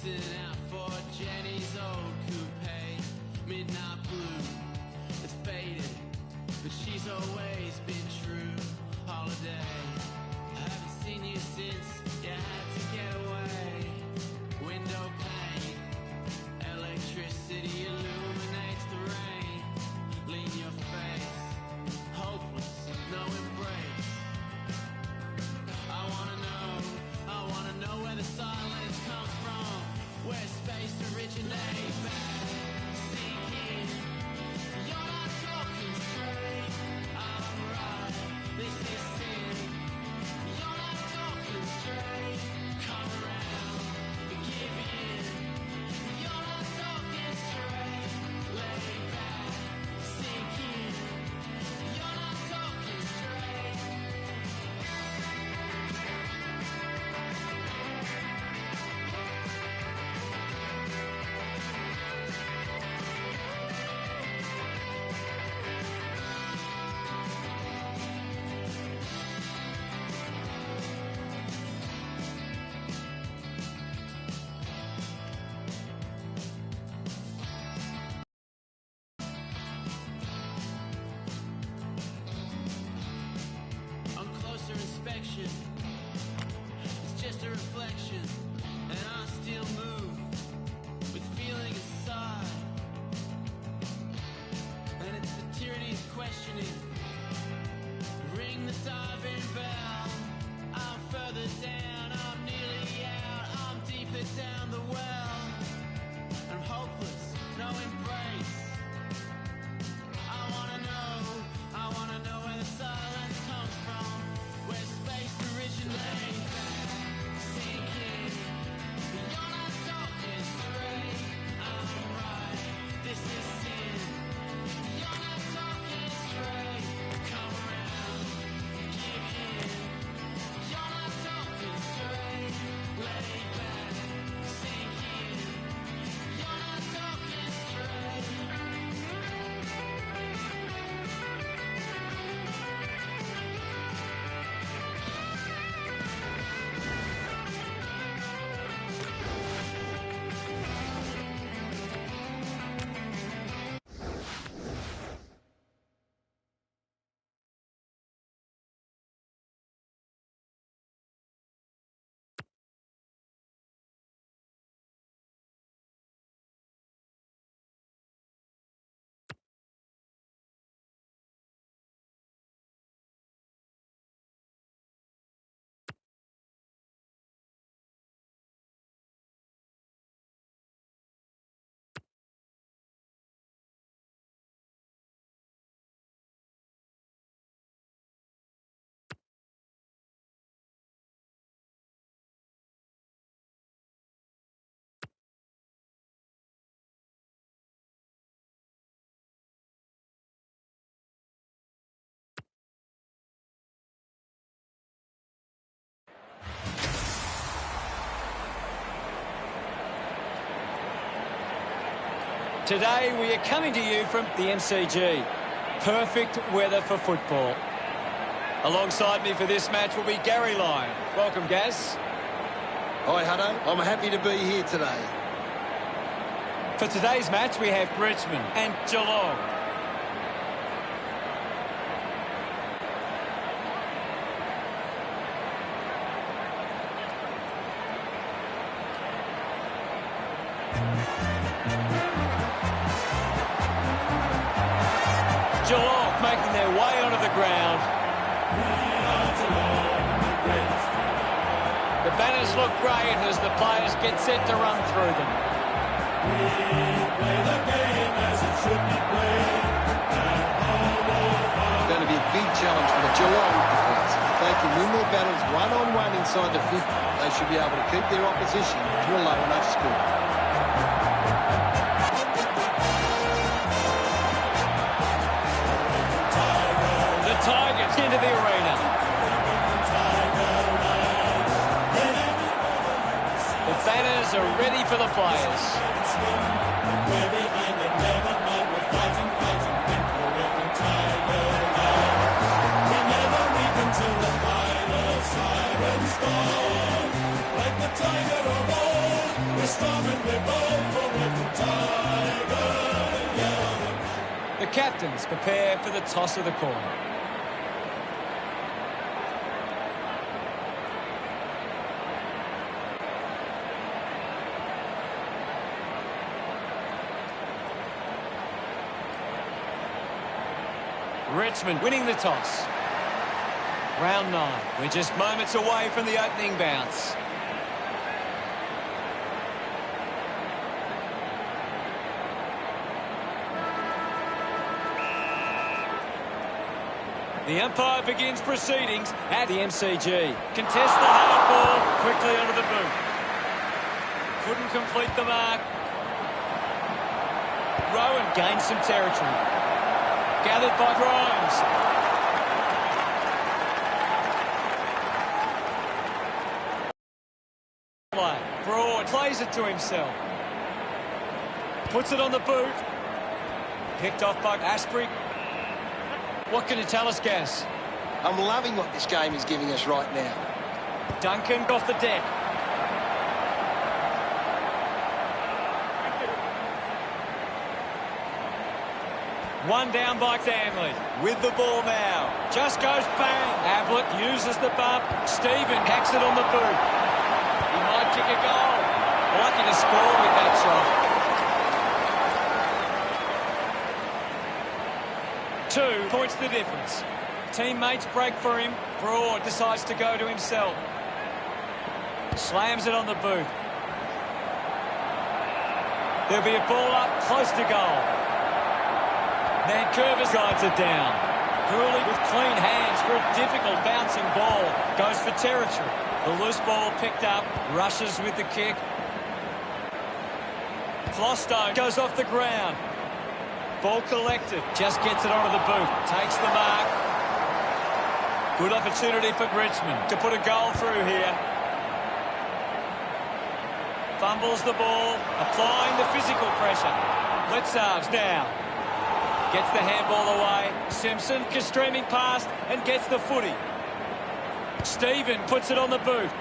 Missing out for Jenny's old coupe, midnight blue. It's faded, but she's always been true. Holiday, I haven't seen you since you had to get away. Window pane, electricity illuminates the rain. Lean your face, hopeless, no embrace. I wanna know where the silence comes from, where space originates. Sink in, you're not talking straight. I'm right, this is sin. You're not talking straight. Come around, give in. You're not talking straight. Lay back, sink in. You're not talking straight. On closer inspection, it's just a reflection, and I still move with feeling inside. And it's the tyranny's questioning. Ring the diving bell. I'm further down, I'm nearly out, I'm deeper down the well. I'm hopeless, no embrace. I wanna know where the silence comes from, where space originates. Sink in, you're not talking straight. I'm right, this is sin. You're not talking straight. Come around, give in. You're not talking straight. Lay back, sink in. You're not talking straight. Today we are coming to you from the MCG. Perfect weather for football. Alongside me for this match will be Gary Lyon. Welcome, Gaz. Hi, Hutto. I'm happy to be here today. For today's match we have Richmond and Geelong. Geelong making their way onto the ground. The banners look great as the players get set to run through them. It's going to be a big challenge for the Geelong defence. If they can win their battles one-on-one inside the 50, they should be able to keep their opposition to a low enough score. Tigers into the arena. The banners are ready for the players. The captains prepare for the toss of the coin. Richmond winning the toss. Round 9. We're just moments away from the opening bounce. The umpire begins proceedings at the MCG. Contest the hard ball quickly onto the boot. Couldn't complete the mark. Rowan gains some territory. Gathered by Grimes. Broad plays it to himself. Puts it on the boot. Picked off by Asprey. What can you tell us, Gaz? I'm loving what this game is giving us right now. Duncan off the deck. One down by Stanley. With the ball now. Just goes bang. Ablett uses the bump. Stephen hacks it on the boot. He might kick a goal. Lucky to score with that shot. 2 points the difference. Teammates break for him. Broad decides to go to himself. Slams it on the boot. There'll be a ball up close to goal. Vancouver guides it down. Cooley with clean hands for a difficult bouncing ball. Goes for territory. The loose ball picked up. Rushes with the kick. Flostone goes off the ground. Ball collected. Just gets it onto the boot. Takes the mark. Good opportunity for Richmond to put a goal through here. Fumbles the ball. Applying the physical pressure. Blitzarves now. Gets the handball away. Simpson streaming past and gets the footy. Stephen puts it on the boot.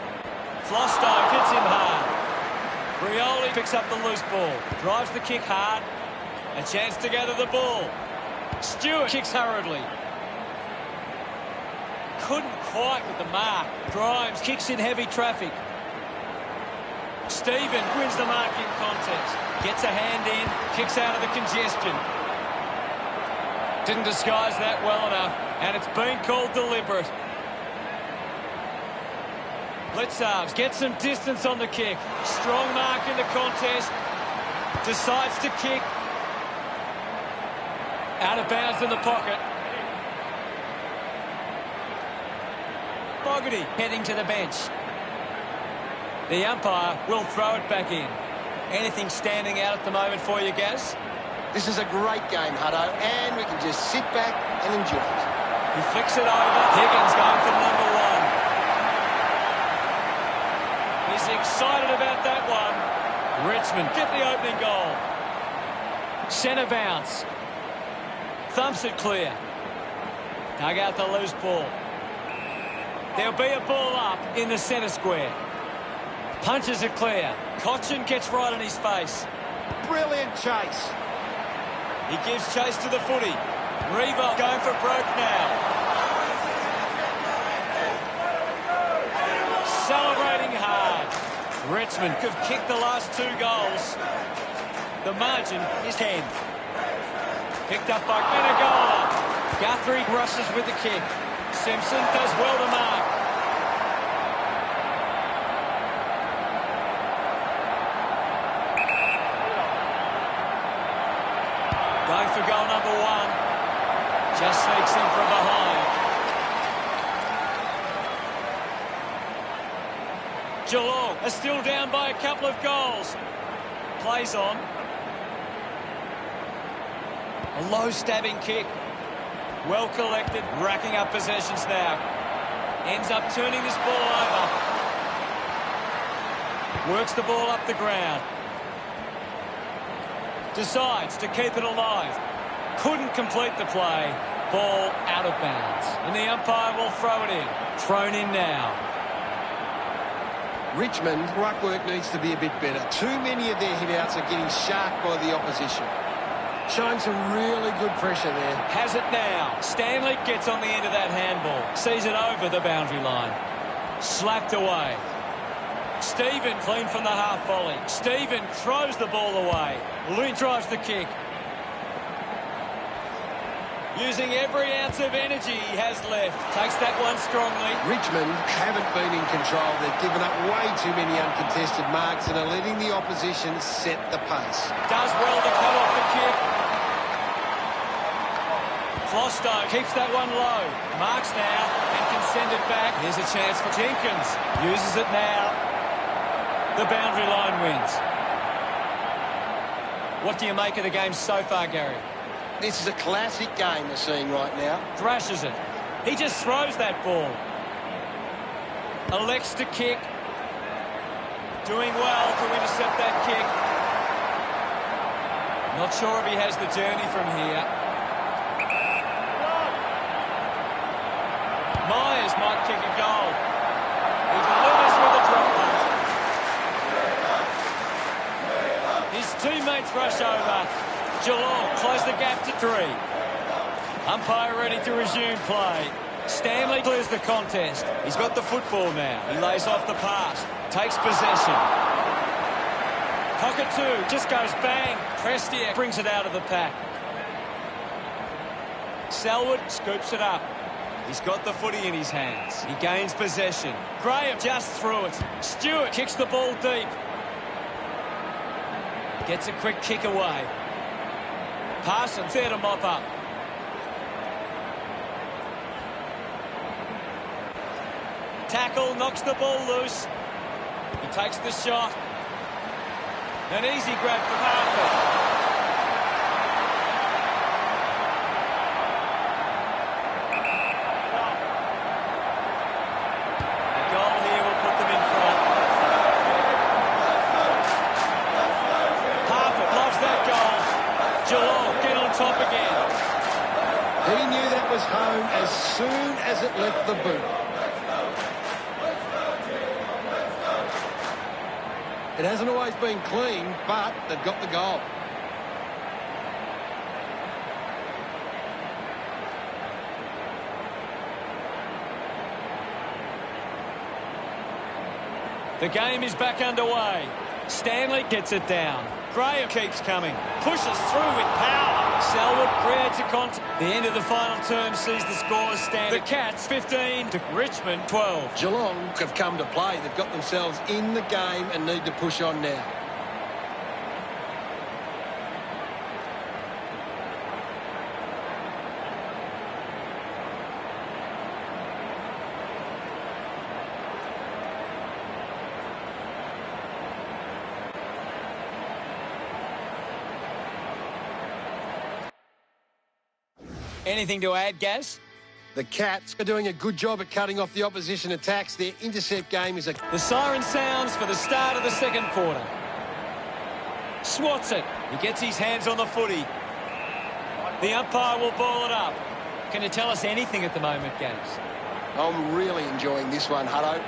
Flostone hits him hard. Rioli picks up the loose ball. Drives the kick hard. A chance to gather the ball. Stewart kicks hurriedly. Couldn't quite with the mark. Grimes kicks in heavy traffic. Stephen wins the marking contest. Gets a hand in. Kicks out of the congestion. Didn't disguise that well enough. And it's been called deliberate. Blitzarves gets some distance on the kick. Strong mark in the contest. Decides to kick. Out of bounds in the pocket. Fogarty heading to the bench. The umpire will throw it back in. Anything standing out at the moment for you, Gaz? This is a great game, Hutto, and we can just sit back and enjoy it. He flicks it over. Higgins going for number 1. He's excited about that one. Richmond get the opening goal. Centre bounce. Thumps it clear. Dug out the loose ball. There'll be a ball up in the centre square. Punches it clear. Cochin gets right on his face. Brilliant chase. He gives chase to the footy. Revo going for broke now. Celebrating hard. Richmond have kicked the last 2 goals. The margin is 10. Picked up by Menegola. Guthrie rushes with the kick. Simpson does well to mark. Going for goal number 1. Just sneaks in from behind. Geelong are still down by a couple of goals. Plays on. A low stabbing kick. Well collected, racking up possessions now. Ends up turning this ball over. Works the ball up the ground. Decides to keep it alive. Couldn't complete the play. Ball out of bounds. And the umpire will throw it in. Thrown in now. Richmond, ruck work needs to be a bit better. Too many of their hit-outs are getting sharked by the opposition. Showing some really good pressure there. Has it now. Stanley gets on the end of that handball. Sees it over the boundary line. Slapped away. Stephen clean from the half volley. Stephen throws the ball away. Lynch drives the kick. Using every ounce of energy he has left. Takes that one strongly. Richmond haven't been in control. They've given up way too many uncontested marks and are letting the opposition set the pace. Does well to cut off the kick. Flostone keeps that one low. Marks now and can send it back. Here's a chance for Jenkins. Uses it now. The boundary line wins. What do you make of the game so far, Gary? This is a classic game we're seeing right now. Thrashes it. He just throws that ball. Elects to kick. Doing well to intercept that kick. Not sure if he has the journey from here. Myers might kick a goal. He delivers with a drop punt. His teammates rush over. Geelong close the gap to 3. Umpire ready to resume play. Stanley clears the contest. He's got the football now. He lays off the pass. Takes possession. Cockatoo just goes bang. Prestia brings it out of the pack. Selwood scoops it up. He's got the footy in his hands. He gains possession. Graham just threw it. Stewart kicks the ball deep. Gets a quick kick away. Parsons there to mop up. Tackle, knocks the ball loose. He takes the shot. An easy grab for Harper. The goal here will put them in front. Harper loves that goal. Geelong get on top again. He knew that was home as soon as it left the boot. It hasn't always been clean, but they've got the goal. The game is back underway. Stanley gets it down. Graham keeps coming. Pushes through with power. Selwood creates a contact. The end of the final term sees the scores stand. The Cats 15 to Richmond 12. Geelong have come to play. They've got themselves in the game and need to push on now. Anything to add, Gaz? The Cats are doing a good job at cutting off the opposition attacks. Their intercept game is a... The siren sounds for the start of the second quarter. Swats it. He gets his hands on the footy. The umpire will ball it up. Can you tell us anything at the moment, Gaz? I'm really enjoying this one, Hutto.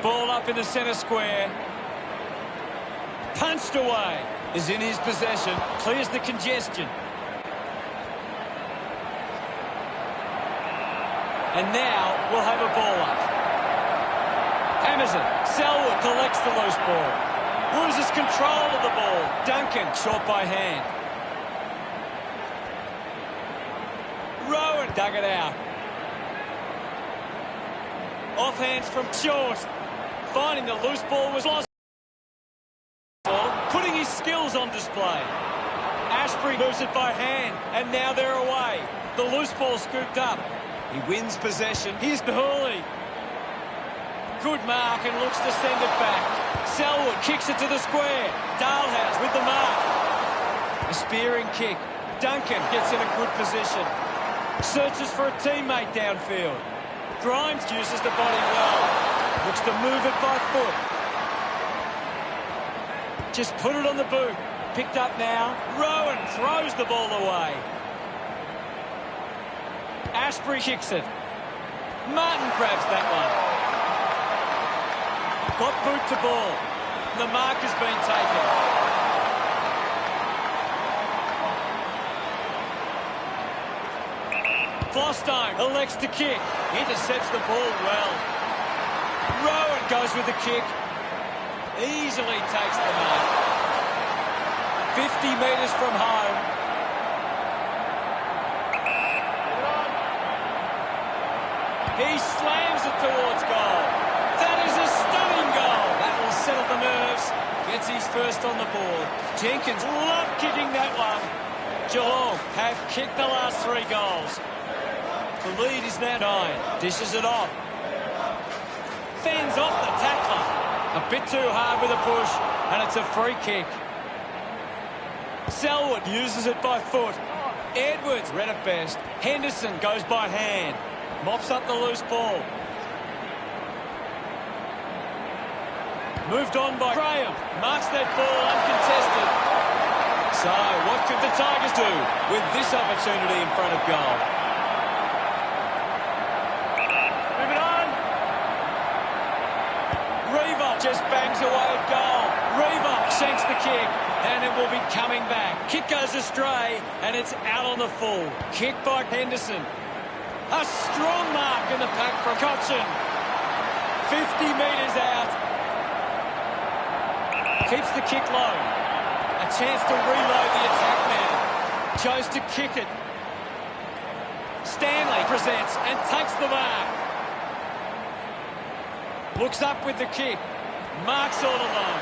Ball up in the centre square. Punched away. Is in his possession. Clears the congestion. And now we'll have a ball up. Amazon. Selwood collects the loose ball. Loses control of the ball. Duncan short by hand. Rowan dug it out. Offhands from short. Finding the loose ball was lost. Putting his skills on display. Ashbury moves it by hand. And now they're away. The loose ball scooped up. He wins possession. Here's Hurley. Good mark and looks to send it back. Selwood kicks it to the square. Dalhouse with the mark. A spearing kick. Duncan gets in a good position. Searches for a teammate downfield. Grimes uses the body well. Looks to move it by foot. Just put it on the boot. Picked up now. Rowan throws the ball away. Ashbury kicks it. Martin grabs that one. Got boot to ball. The mark has been taken. Flostone elects to kick. Intercepts the ball well. Rowan goes with the kick. Easily takes the mark. 50 metres from home. He slams it towards goal. That is a stunning goal. That will settle the nerves. Gets his first on the board. Jenkins loved kicking that one. Geelong have kicked the last 3 goals. The lead is now 9. Dishes it off. Fends off the tackler. A bit too hard with a push, and it's a free kick. Selwood uses it by foot. Edwards read it best. Henderson goes by hand. Mops up the loose ball. Moved on by Graham. Marks that ball uncontested. So, what could the Tigers do with this opportunity in front of goal? Moving on. Reaver just bangs away at goal. Reaver shanks the kick, and it will be coming back. Kick goes astray, and it's out on the full. Kick by Henderson. A strong mark in the pack from Cochin. 50 metres out. Keeps the kick low. A chance to reload the attack now. Chose to kick it. Stanley presents and takes the mark. Looks up with the kick. Marks all alone.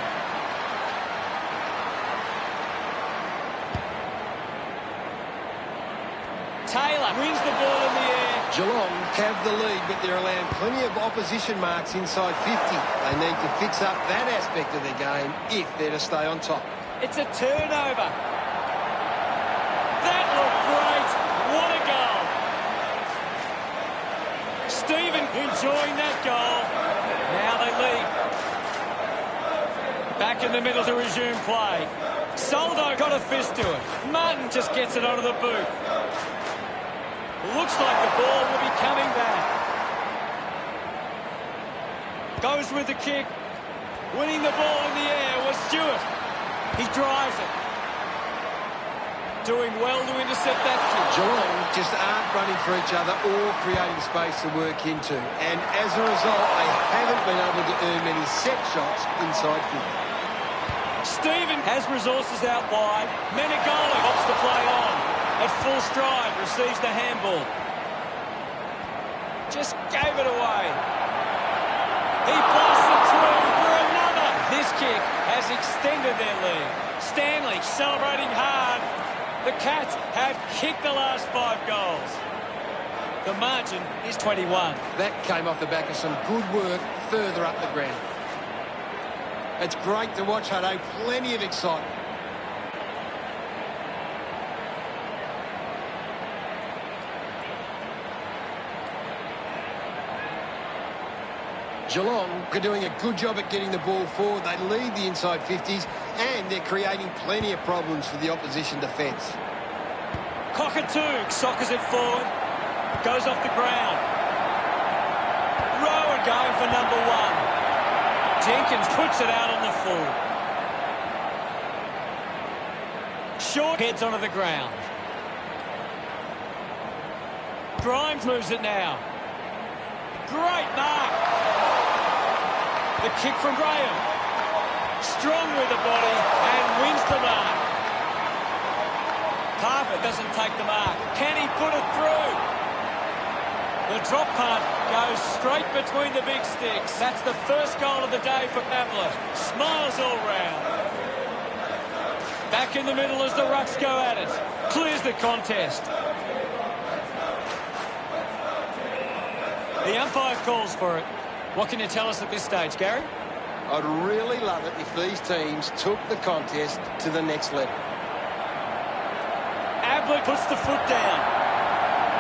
Taylor wins the ball in the air. Geelong have the lead, but they're allowing plenty of opposition marks inside 50. They need to fix up that aspect of their game if they're to stay on top. It's a turnover. That looked great. What a goal. Stephen enjoying that goal. Now they lead. Back in the middle to resume play. Soldo got a fist to it. Martin just gets it onto the boot. Looks like the ball will be coming back. Goes with the kick. Winning the ball in the air was Stewart. He drives it. Doing well to intercept that kick. Geelong just aren't running for each other or creating space to work into. And as a result, they haven't been able to earn many set shots inside 50. Stephen has resources out wide. Menegoli opts to play on. At full stride, receives the handball. Just gave it away. He blasts it through for another. This kick has extended their lead. Stanley celebrating hard. The Cats have kicked the last 5 goals. The margin is 21. That came off the back of some good work further up the ground. It's great to watch, Hutto. Plenty of excitement. Geelong are doing a good job at getting the ball forward. They lead the inside 50s, and they're creating plenty of problems for the opposition defence. Cockatoo soccers it forward. Goes off the ground. Rowan going for number 1. Jenkins puts it out on the full. Short heads onto the ground. Grimes moves it now. Great mark. The kick from Graham. Strong with the body and wins the mark. Parker doesn't take the mark. Can he put it through? The drop punt goes straight between the big sticks. That's the first goal of the day for Pavlet. Smiles all round. Back in the middle as the Rucks go at it. Clears the contest. The umpire calls for it. What can you tell us at this stage, Gary? I'd really love it if these teams took the contest to the next level. Ablett puts the foot down.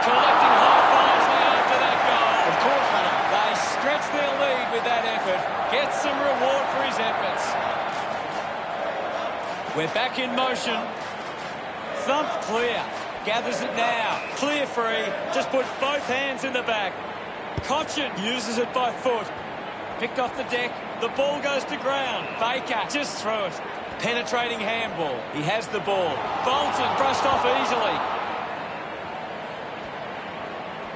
Collecting high fives now after that goal. Of course, Hunter. They stretch their lead with that effort. Gets some reward for his efforts. We're back in motion. Thump clear. Gathers it now. Clear free. Just put both hands in the back. Cochin uses it by foot. Picked off the deck. The ball goes to ground. Baker just threw it. Penetrating handball. He has the ball. Bolton brushed off easily.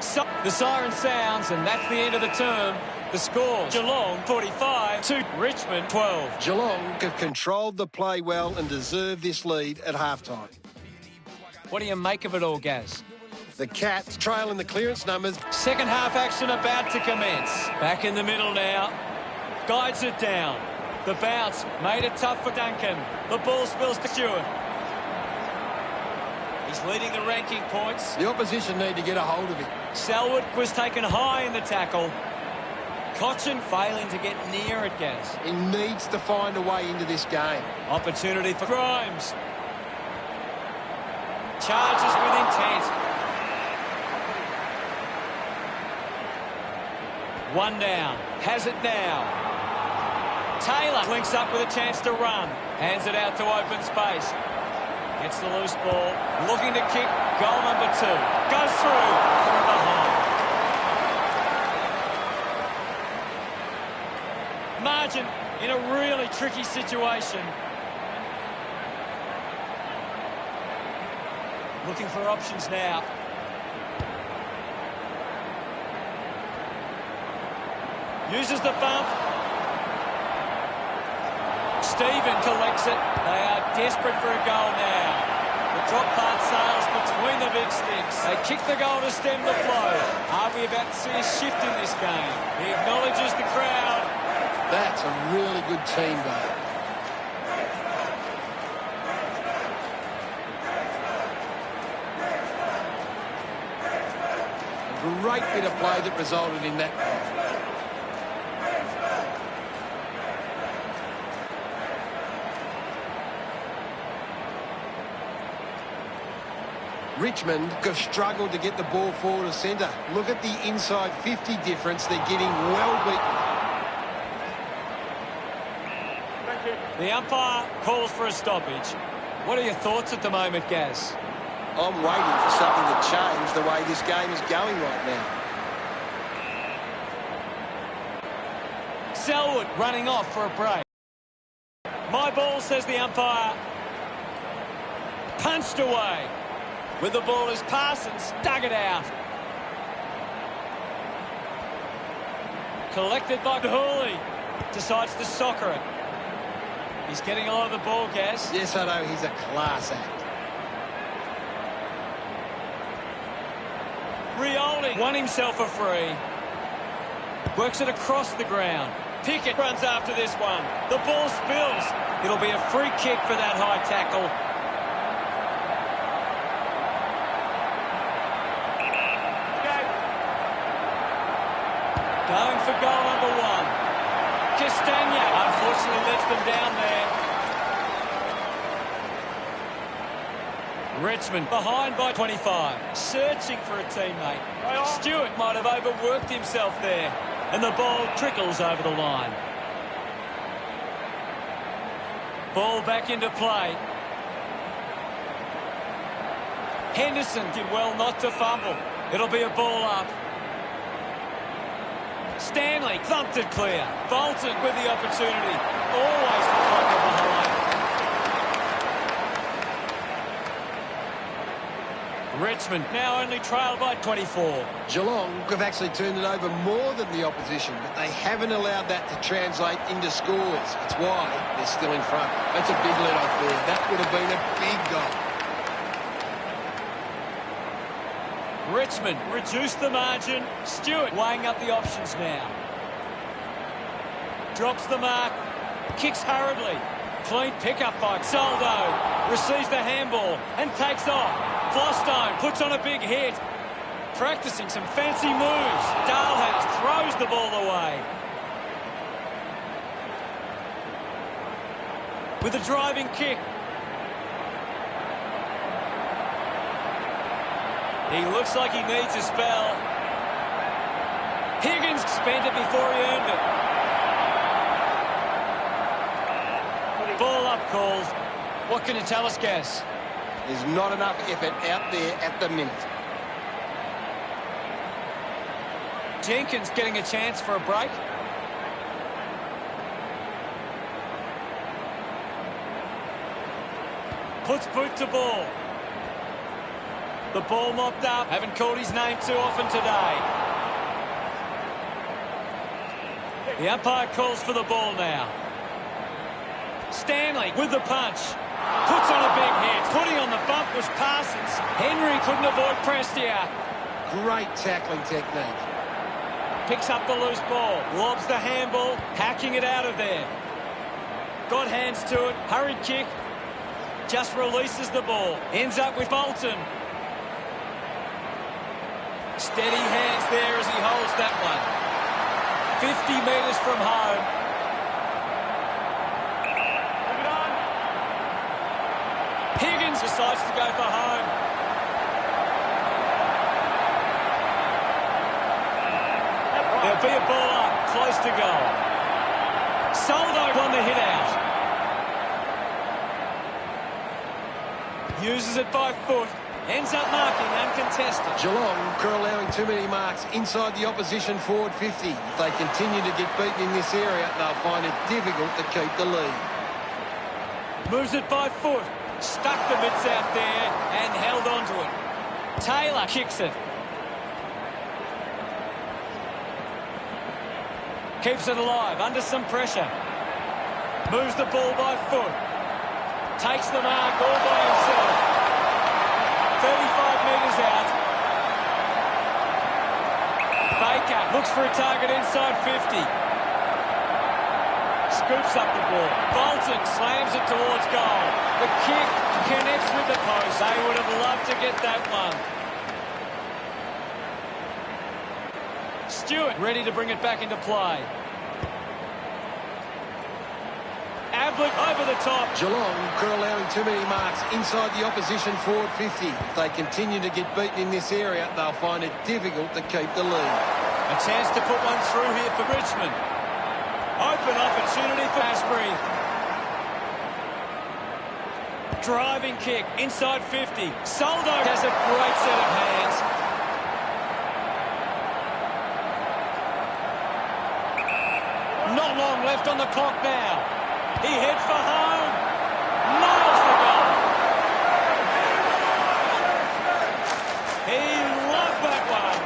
So the siren sounds, and that's the end of the term. The score, Geelong 45 to Richmond 12. Geelong have controlled the play well and deserve this lead at halftime. What do you make of it all, Gaz? The Cats trail in the clearance numbers. Second half action about to commence. Back in the middle now. Guides it down. The bounce made it tough for Duncan. The ball spills to Stewart. He's leading the ranking points. The opposition need to get a hold of him. Selwood was taken high in the tackle. Cochin failing to get near it, Gaz. He needs to find a way into this game. Opportunity for Grimes. Charges with intent. One down. Has it now. Taylor links up with a chance to run. Hands it out to open space. Gets the loose ball. Looking to kick. Goal number 2. Goes through. From behind. Margin in a really tricky situation. Looking for options now. Uses the bump. Stephen collects it. They are desperate for a goal now. The drop part sails between the big sticks. They kick the goal to stem the flow. Are we about to see a shift in this game? He acknowledges the crowd. That's a really good team, though. A great bit of play that resulted in that. Richmond have struggled to get the ball forward of centre. Look at the inside 50 difference. They're getting well beaten. The umpire calls for a stoppage. What are your thoughts at the moment, Gaz? I'm waiting for something to change the way this game is going right now. Selwood running off for a break. My ball, says the umpire. Punched away. With the ball is Parsons, dug it out. Collected by Hooley. Decides to soccer it. He's getting a lot of the ball, Gaz. Yes, I know. He's a class act. Rioli won himself a free. Works it across the ground. Pickett runs after this one. The ball spills. It'll be a free kick for that high tackle. Going for goal number 1. Castagna unfortunately lets them down there. Richmond behind by 25. Searching for a teammate. Stewart might have overworked himself there. And the ball trickles over the line. Ball back into play. Henderson did well not to fumble. It'll be a ball up. Stanley thumped it clear. Bolton with the opportunity. Always from behind. Richmond now only trailed by 24. Geelong have actually turned it over more than the opposition, but they haven't allowed that to translate into scores. That's why they're still in front. That's a big let-off there. That would have been a big goal. Richmond reduced the margin. Stewart weighing up the options now. Drops the mark. Kicks hurriedly. Clean pickup by Soldo. Receives the handball and takes off. Flostone puts on a big hit. Practicing some fancy moves. Dalhouse throws the ball away. With a driving kick. He looks like he needs a spell. Higgins spent it before he earned it. Ball up calls. What can you tell us, Gaz? There's not enough effort out there at the minute. Jenkins getting a chance for a break. Puts boot to ball. The ball mopped up. Haven't called his name too often today. The umpire calls for the ball now. Stanley with the punch. Puts on a big hit. Putting on the bump was Parsons. Henry couldn't avoid Prestia. Great tackling technique. Picks up the loose ball. Lobs the handball. Hacking it out of there. Got hands to it. Hurried kick. Just releases the ball. Ends up with Bolton. Steady hands there as he holds that one. 50 metres from home. Move it on. Higgins decides to go for home. There'll be a ball up, close to goal. Soldo on the hit out. Uses it by foot. Ends up marking uncontested. Geelong are allowing too many marks inside the opposition forward 50. If they continue to get beaten in this area, they'll find it difficult to keep the lead. Moves it by foot. Stuck the mitts out there and held onto it. Taylor kicks it. Keeps it alive under some pressure. Moves the ball by foot. Takes the mark all by himself. 35 metres out. Baker looks for a target inside 50. Scoops up the ball. Bolton slams it towards goal. The kick connects with the post. They would have loved to get that one. Stewart ready to bring it back into play. Ablett over the top. Geelong are allowing too many marks inside the opposition forward 50. If they continue to get beaten in this area, they'll find it difficult to keep the lead. A chance to put one through here for Richmond. Open opportunity for Asprey. Driving kick inside 50. Soldo has a great set of hands. Not long left on the clock now. He heads for home. Nails the goal. He loved that one.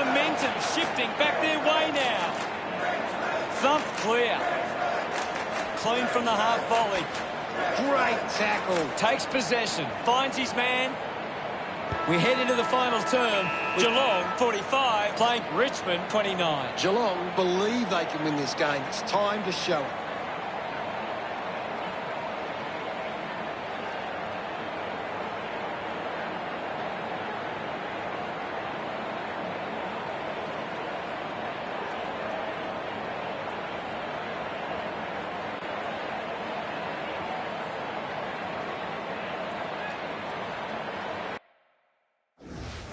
Momentum shifting back their way now. Thump clear. Clean from the half volley. Great tackle. Takes possession. Finds his man. We head into the final term. Geelong 45 playing Richmond 29. Geelong believe they can win this game. It's time to show it.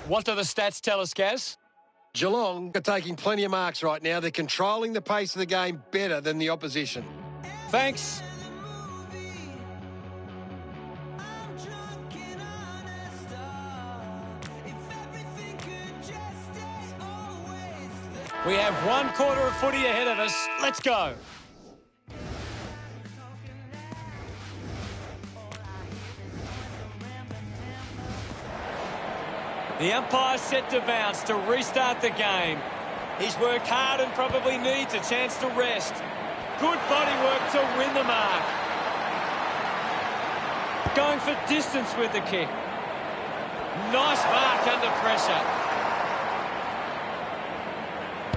What do the stats tell us, Gaz? Geelong are taking plenty of marks right now. They're controlling the pace of the game better than the opposition. Thanks. We have 1 quarter of footy ahead of us. Let's go. The umpire's set to bounce to restart the game. He's worked hard and probably needs a chance to rest. Good body work to win the mark. Going for distance with the kick. Nice mark under pressure.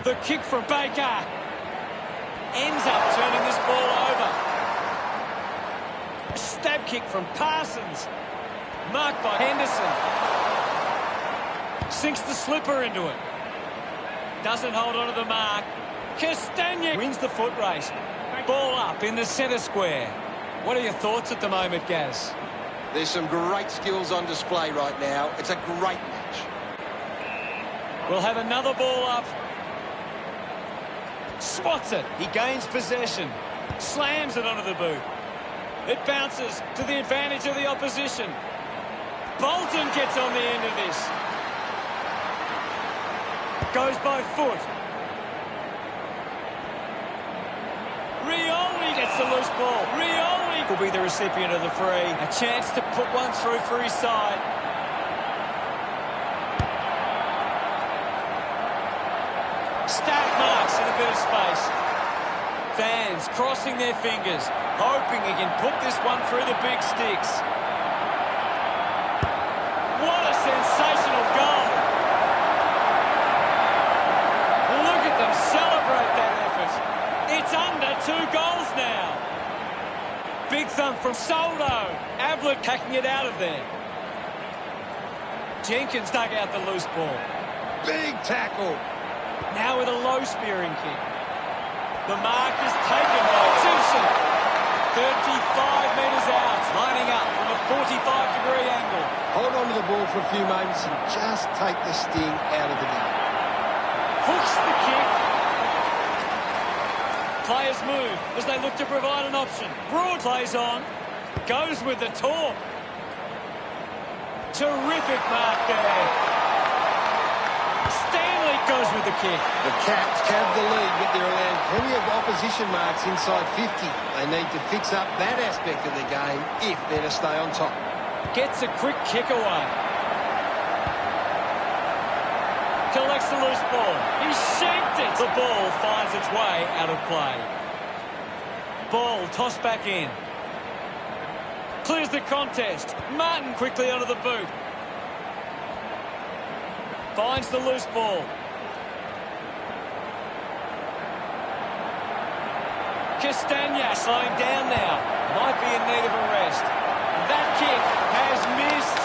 The kick from Baker. Ends up turning this ball over. A stab kick from Parsons. Marked by Henderson. Sinks the slipper into it. Doesn't hold on to the mark. Castagna wins the foot race. Ball up in the centre square. What are your thoughts at the moment, Gaz? There's some great skills on display right now. It's a great match. We'll have another ball up. Swats it. He gains possession. Slams it onto the boot. It bounces to the advantage of the opposition. Bolton gets on the end of this. Goes by foot. Rioli gets the loose ball. Rioli will be the recipient of the free. A chance to put one through for his side. Stack marks in a bit of space. Fans crossing their fingers, hoping he can put this one through the big sticks. What a sensational goal. Look at them celebrate that effort. It's under 2 goals now. Big thump from Soldo. Ablett kicking it out of there. Jenkins dug out the loose ball. Big tackle. Now with a low spearing kick. The mark is taken by Simpson. 35 metres out, lining up from a 45-degree angle. Hold on to the ball for a few moments and just take the sting out of the game. Hooks the kick. Players move as they look to provide an option. Broad plays on. Goes with the torque. Terrific mark there. Stanley goes with the kick. The Cats have the lead, but they're allowing plenty of opposition marks inside 50. They need to fix up that aspect of the game if they're to stay on top. Gets a quick kick away. Collects the loose ball. He shanked it. The ball finds its way out of play. Ball tossed back in. Clears the contest. Martin quickly onto the boot. Finds the loose ball. Castagna slowing down now. Might be in need of a rest. That kick has missed.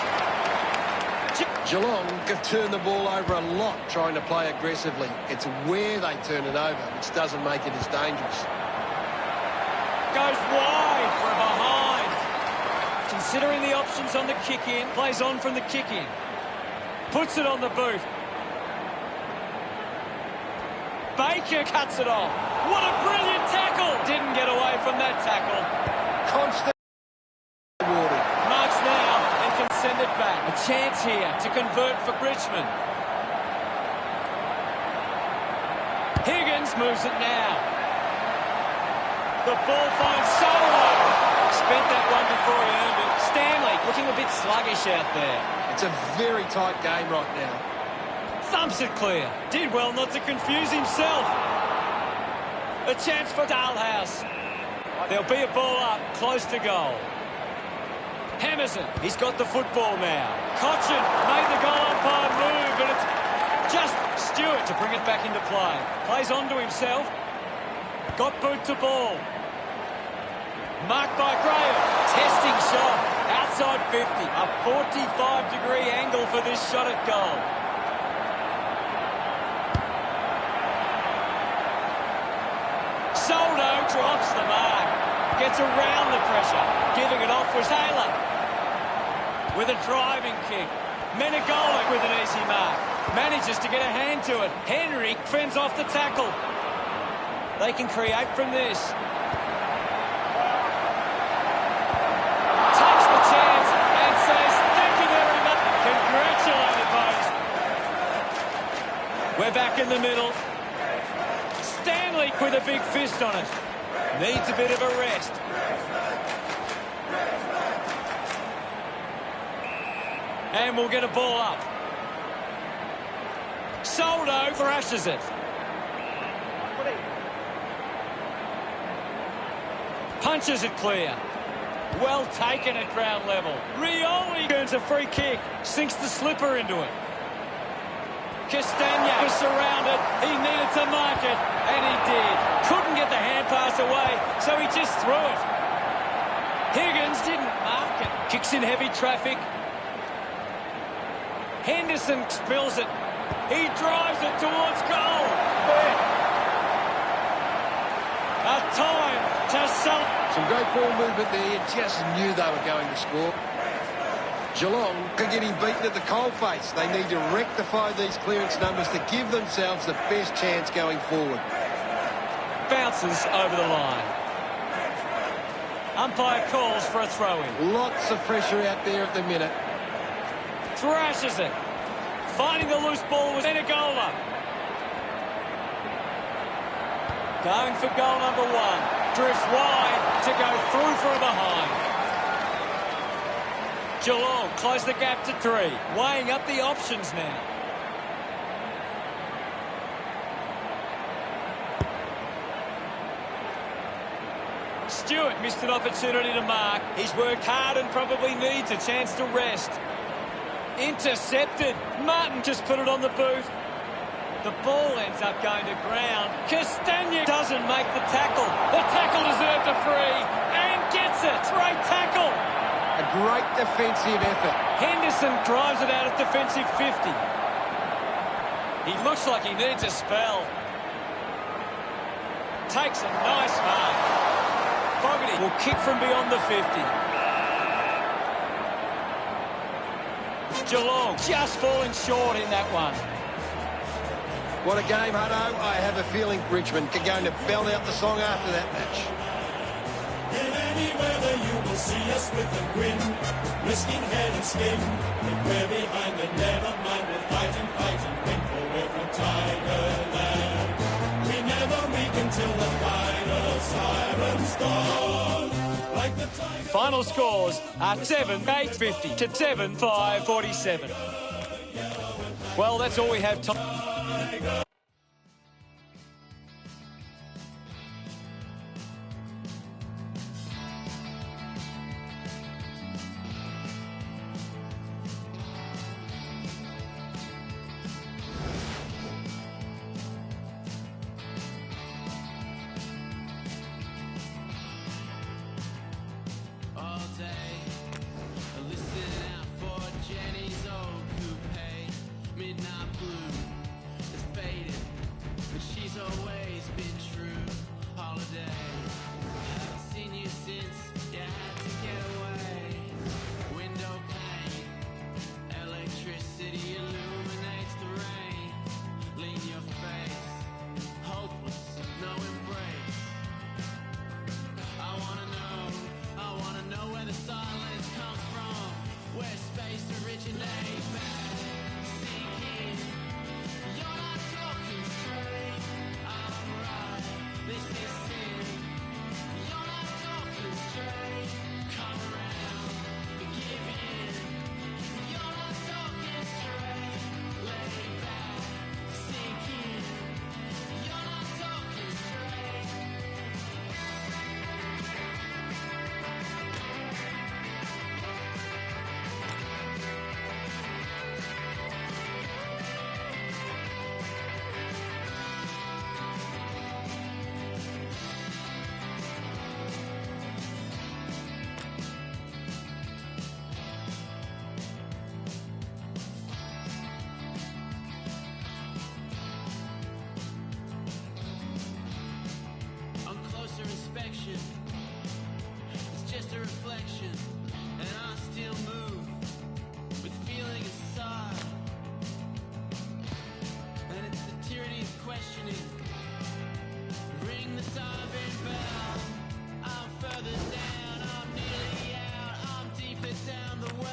Geelong have turned the ball over a lot trying to play aggressively. It's where they turn it over, which doesn't make it as dangerous. Goes wide for a behind. Considering the options on the kick-in, plays on from the kick-in. Puts it on the boot. Baker cuts it off. What a brilliant tackle. Didn't get away from that tackle. Constant rewarded. Marks now and can send it back. A chance here to convert for Richmond. Higgins moves it now. The ball finds Solo. Spent that one before he earned it. Stanley looking a bit sluggish out there. It's a very tight game right now. Thumps it clear. Did well not to confuse himself. A chance for Dalhouse. There'll be a ball up, close to goal. Hammerson, he's got the football now. Cochin made the goal umpire move, and it's just Stewart to bring it back into play. Plays on to himself. Got boot to ball. Marked by Graham. Testing shot. Outside 50. A 45-degree angle for this shot at goal. Soldo drops the mark. Gets around the pressure. Giving it off was Taylor. With a driving kick. Menegola with an easy mark. Manages to get a hand to it. Henry fends off the tackle. They can create from this. Takes the chance and says, thank you very much. Congratulated, boys. We're back in the middle. Stanley with a big fist on it. Needs a bit of a rest. And we'll get a ball up. Soldo thrashes it. Punches it clear. Well taken at ground level. Rioli earns a free kick. Sinks the slipper into it. Castagna was surrounded. He needed to mark it, and he did. Couldn't get the hand pass away, so he just threw it. Higgins didn't mark it. Kicks in heavy traffic. Henderson spills it. He drives it towards goal. A time to sell. Some great ball movement there. You just knew they were going to score. Geelong are getting beaten at the coalface. They need to rectify these clearance numbers to give themselves the best chance going forward. Bounces over the line. Umpire calls for a throw-in. Lots of pressure out there at the minute. Thrashes it. Finding the loose ball was Menegola. Going for goal number 1. Drifts wide to go through from behind. Geelong close the gap to 3. Weighing up the options now. Stewart missed an opportunity to mark. He's worked hard and probably needs a chance to rest. Intercepted. Martin just put it on the boot. The ball ends up going to ground. Castagna doesn't make the tackle. The tackle deserved a free and gets it. Great tackle. A great defensive effort. Henderson drives it out at defensive 50. He looks like he needs a spell. Takes a nice mark. Fogarty will kick from beyond the 50. Geelong just falling short in that one. What a game, Hutto. I have a feeling Richmond are going to belt out the song after that match. In any weather you will see us with a grin, risking head and skin. If we're behind then never mind, we'll fight and win, for we're from Tigerland. We never weaken till the final siren's gone. Like the Tiger. Final scores are 7-8-50 to 7-5-47. Well, that's all we have time. All day, listen out for Jenny's old coupe, midnight blue. It's faded, but she's always been true. Holiday, haven't seen you since you had to get away. Window pane, electricity illuminates the rain. Lean your face, hopeless, no embrace. I wanna know where the silence comes from, where space originates. Sink in, you're not talking straight. I'm right, this is sin. You're not talking straight. Come around, give in. You're not talking straight. Lay back, sink in. You're not talking straight. On closer inspection, it's just a reflection, and I still move with feeling inside. And it's the tyranny of questioning. Ring the diving bell. I'm further down, I'm nearly out, I'm deeper down the well.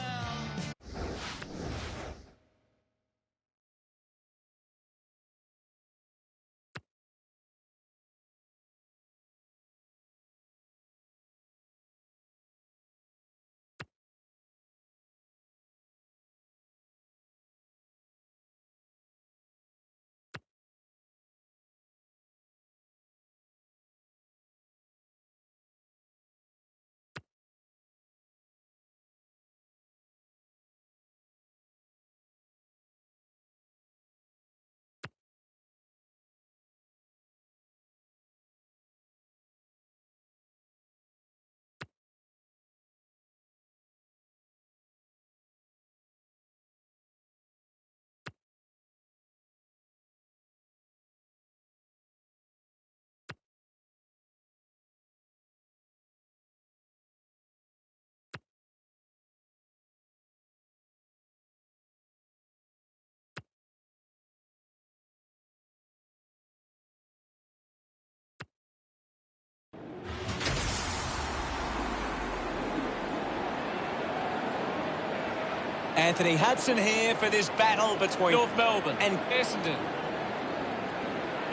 Anthony Hudson here for this battle between North Melbourne and Essendon.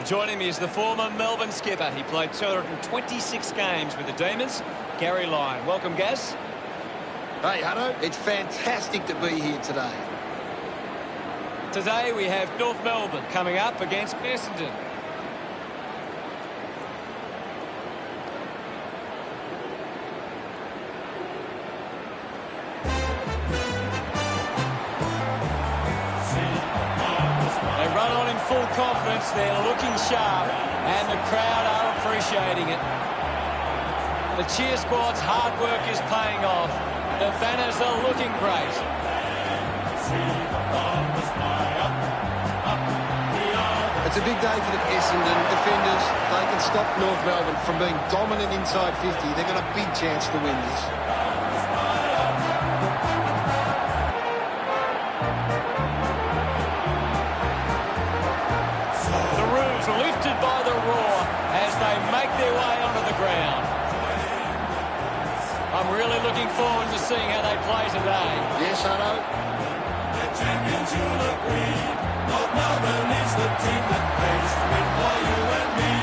Joining me is the former Melbourne skipper. He played 226 games with the Demons, Gary Lyon. Welcome, Gaz. Hey, Hutto. It's fantastic to be here today. Today we have North Melbourne coming up against Essendon. Full confidence, they're looking sharp, and the crowd are appreciating it. The cheer squad's hard work is paying off. The banners are looking great. It's a big day for the Essendon defenders. They can stop North Melbourne from being dominant inside 50. They've got a big chance to win this. Lifted by the roar as they make their way onto the ground. I'm really looking forward to seeing how they play today. Yes, Hutto. The champions, you'll agree. North Melbourne is the team that plays to win for you and me.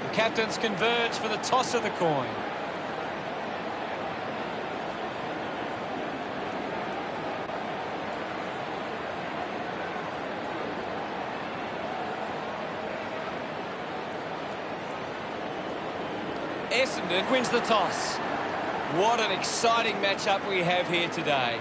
The captains converge for the toss of the coin. Essendon wins the toss. What an exciting matchup we have here today.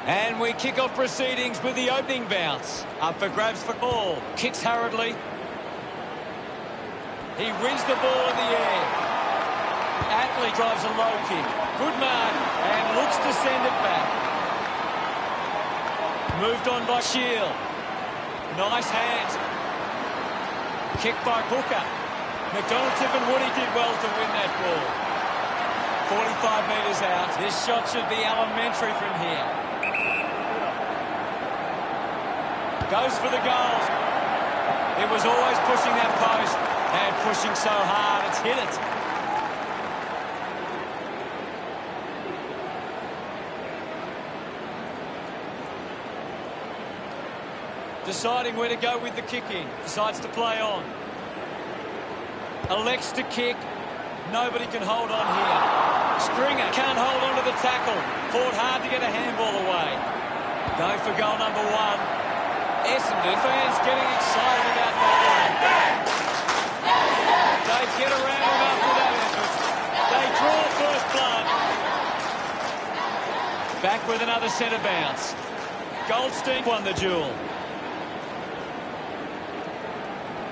And we kick off proceedings with the opening bounce. Up for grabs for ball. Kicks hurriedly. He wins the ball in the air. Atley drives a low kick. Good mark, and looks to send it back. Moved on by Shield. Nice hands. Kick by Hooker. McDonald, Tip and Woody did well to win that ball. 45 metres out. This shot should be elementary from here. Goes for the goals. It was always pushing that post, and pushing so hard, it's hit it. Deciding where to go with the kicking. Decides to play on. Elects to kick. Nobody can hold on here. Stringer can't hold on to the tackle. Fought hard to get a handball away. Going for goal number 1. Essendon fans getting excited about that one. They get around him after that effort. They draw first blood. Back with another centre bounce. Goldstein won the duel.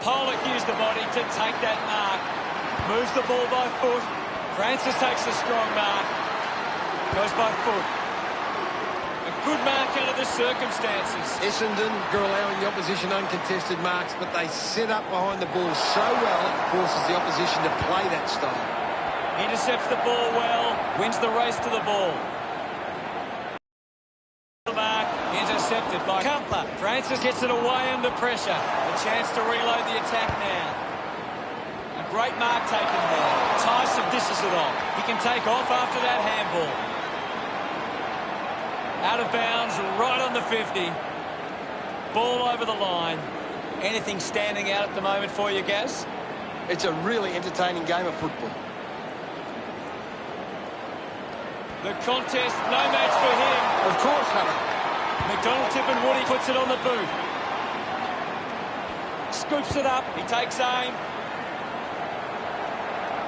Pollock used the body to take that mark. Moves the ball by foot. Francis takes a strong mark. Goes by foot. A good mark under the circumstances. Essendon are allowing the opposition uncontested marks, but they set up behind the ball so well it forces the opposition to play that style. Intercepts the ball well. Wins the race to the ball. The mark. Intercepted by Cutler. Francis gets it away under pressure. A chance to reload the attack now. A great mark taken there. Tyson dishes it off. He can take off after that handball. Out of bounds, right on the 50. Ball over the line. Anything standing out at the moment for you, Gaz? It's a really entertaining game of football. The contest, no match for him. Of course, Hutto. McDonald, Tip and Woody puts it on the boot. Scoops it up. He takes aim.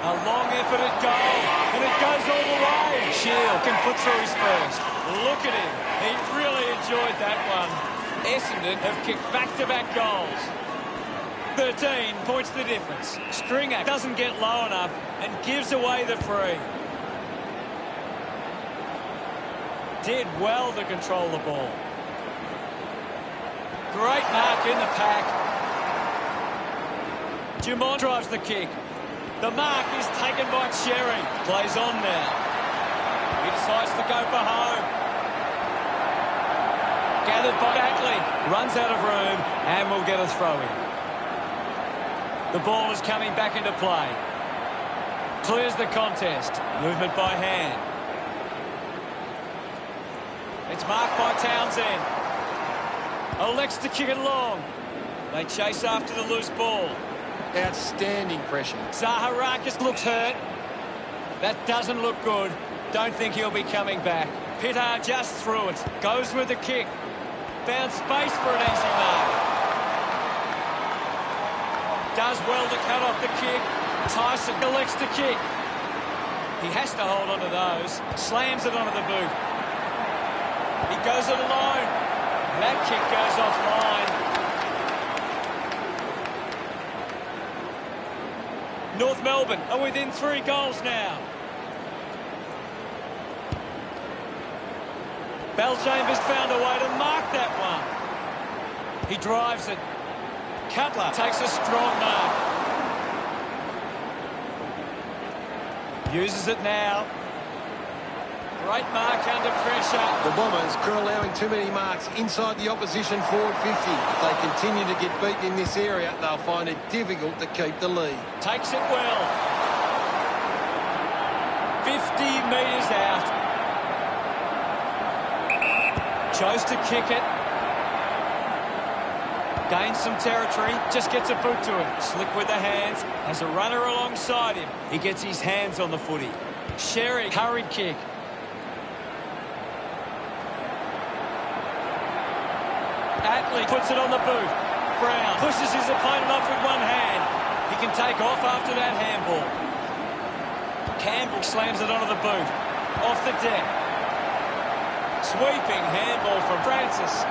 A long effort at goal. And it goes all the way. Shield can put through his first. Look at him. He really enjoyed that one. Essendon have kicked back-to-back goals. 13 points the difference. Stringer doesn't get low enough and gives away the free. Did well to control the ball. Great mark in the pack. Dumont drives the kick. The mark is taken by Cherry. Plays on now. He decides to go for home. Gathered by Ackley. Runs out of room and will get a throw in. The ball is coming back into play. Clears the contest. Movement by hand. It's marked by Townsend. Elects to kick it long. They chase after the loose ball. Outstanding pressure. Zaharakis looks hurt. That doesn't look good. Don't think he'll be coming back. Pittard just threw it. Goes with the kick. Found space for an easy mark. Does well to cut off the kick. Tyson elects to kick. He has to hold on to those. Slams it onto the boot. He goes it alone. That kick goes offline. North Melbourne are within 3 goals now. Belchambers found a way to mark that one. He drives it. Cutler takes a strong mark. Uses it now. Great mark under pressure. The Bombers are allowing too many marks inside the opposition forward 50. If they continue to get beaten in this area, they'll find it difficult to keep the lead. Takes it well. 50 metres out. Chose to kick it. Gains some territory. Just gets a boot to it. Slick with the hands. Has a runner alongside him. He gets his hands on the footy. Sherry, hurried kick. Ackley puts it on the boot. Brown pushes his opponent off with one hand. He can take off after that handball. Campbell slams it onto the boot. Off the deck. Sweeping handball from Francis.